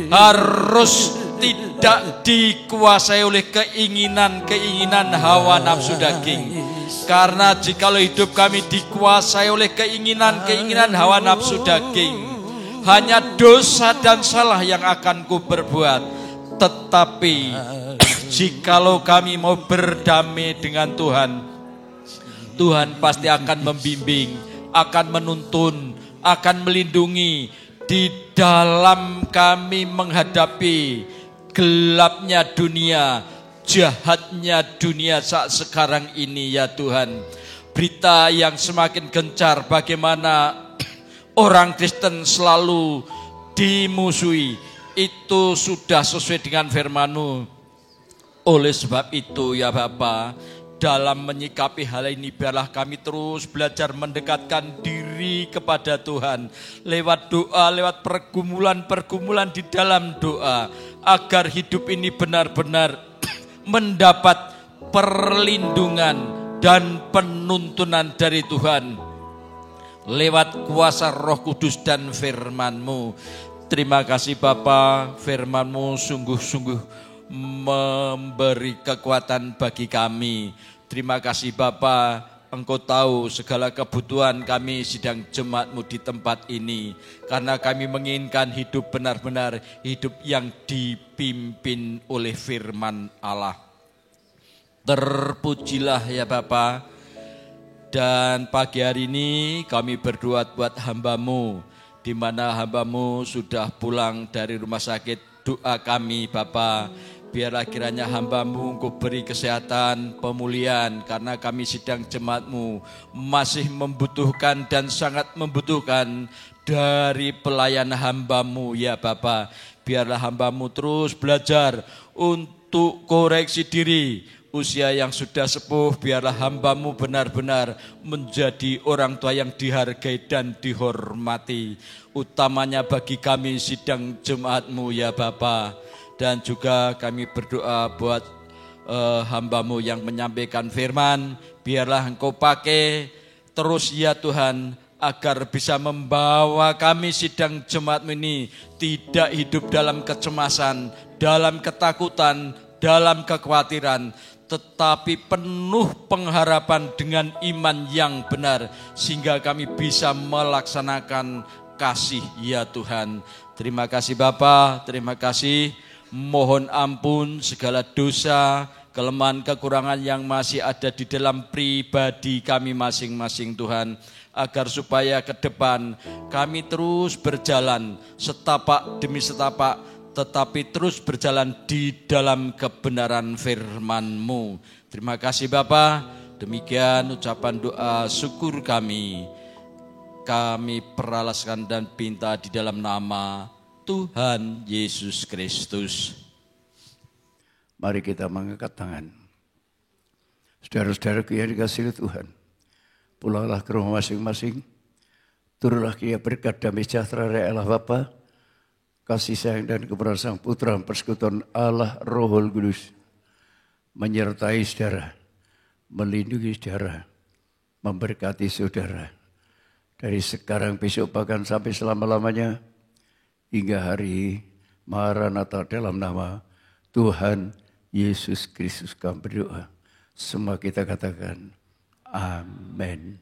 harus tidak dikuasai oleh keinginan-keinginan hawa nafsu daging. Karena jikalau hidup kami dikuasai oleh keinginan-keinginan hawa nafsu daging, hanya dosa dan salah yang akan ku berbuat. Tetapi jikalau kami mau berdamai dengan Tuhan, Tuhan pasti akan membimbing, akan menuntun, akan melindungi di dalam kami menghadapi gelapnya dunia, jahatnya dunia saat sekarang ini ya Tuhan. Berita yang semakin gencar bagaimana orang Kristen selalu dimusuhi, itu sudah sesuai dengan firman-Mu. Oleh sebab itu ya Bapa, dalam menyikapi hal ini biarlah kami terus belajar mendekatkan diri kepada Tuhan lewat doa, lewat pergumulan-pergumulan di dalam doa, agar hidup ini benar-benar mendapat perlindungan dan penuntunan dari Tuhan lewat kuasa Roh Kudus dan firman-Mu. Terima kasih Bapa, firman-Mu sungguh-sungguh memberi kekuatan bagi kami. Terima kasih Bapa, Engkau tahu segala kebutuhan kami sidang jemaat-Mu di tempat ini. Karena kami menginginkan hidup benar-benar hidup yang dipimpin oleh firman Allah. Terpujilah ya Bapa. Dan pagi hari ini kami berdoa buat hamba-Mu, di mana hamba-Mu sudah pulang dari rumah sakit. Doa kami Bapa, biarlah kiranya hamba-Mu Engkau beri kesehatan, pemulihan, karena kami sidang jemaat-Mu masih membutuhkan dan sangat membutuhkan dari pelayan hamba-Mu ya Bapa. Biarlah hamba-Mu terus belajar untuk koreksi diri. Usia yang sudah sepuh, biarlah hamba-Mu benar-benar menjadi orang tua yang dihargai dan dihormati. Utamanya bagi kami sidang jemaat-Mu ya Bapa. Dan juga kami berdoa buat hamba-Mu yang menyampaikan firman. Biarlah Engkau pakai terus ya Tuhan, agar bisa membawa kami sidang jemaat-Mu ini tidak hidup dalam kecemasan, dalam ketakutan, dalam kekhawatiran, tetapi penuh pengharapan dengan iman yang benar, sehingga kami bisa melaksanakan kasih ya Tuhan. Terima kasih Bapa, terima kasih. Mohon ampun segala dosa, kelemahan, kekurangan yang masih ada di dalam pribadi kami masing-masing Tuhan, agar supaya ke depan kami terus berjalan setapak demi setapak, tetapi terus berjalan di dalam kebenaran firman-Mu. Terima kasih Bapa. Demikian ucapan doa syukur kami peralaskan dan pinta di dalam nama Tuhan Yesus Kristus. Mari kita mengangkat tangan. Saudara-saudaraku yang dikasihi Tuhan, pulanglah ke rumah masing-masing Turunlah kiranya berkat damai sejahtera dari Allah Bapa, kasih sayang dan kebenaran Sang Putra, persekutuan Allah Rohul Kudus, menyertai saudara, melindungi saudara, memberkati saudara, dari sekarang, besok, bahkan sampai selama-lamanya, hingga hari Maranatha dalam nama Tuhan Yesus Kristus kami berdoa. Semua kita katakan, amin.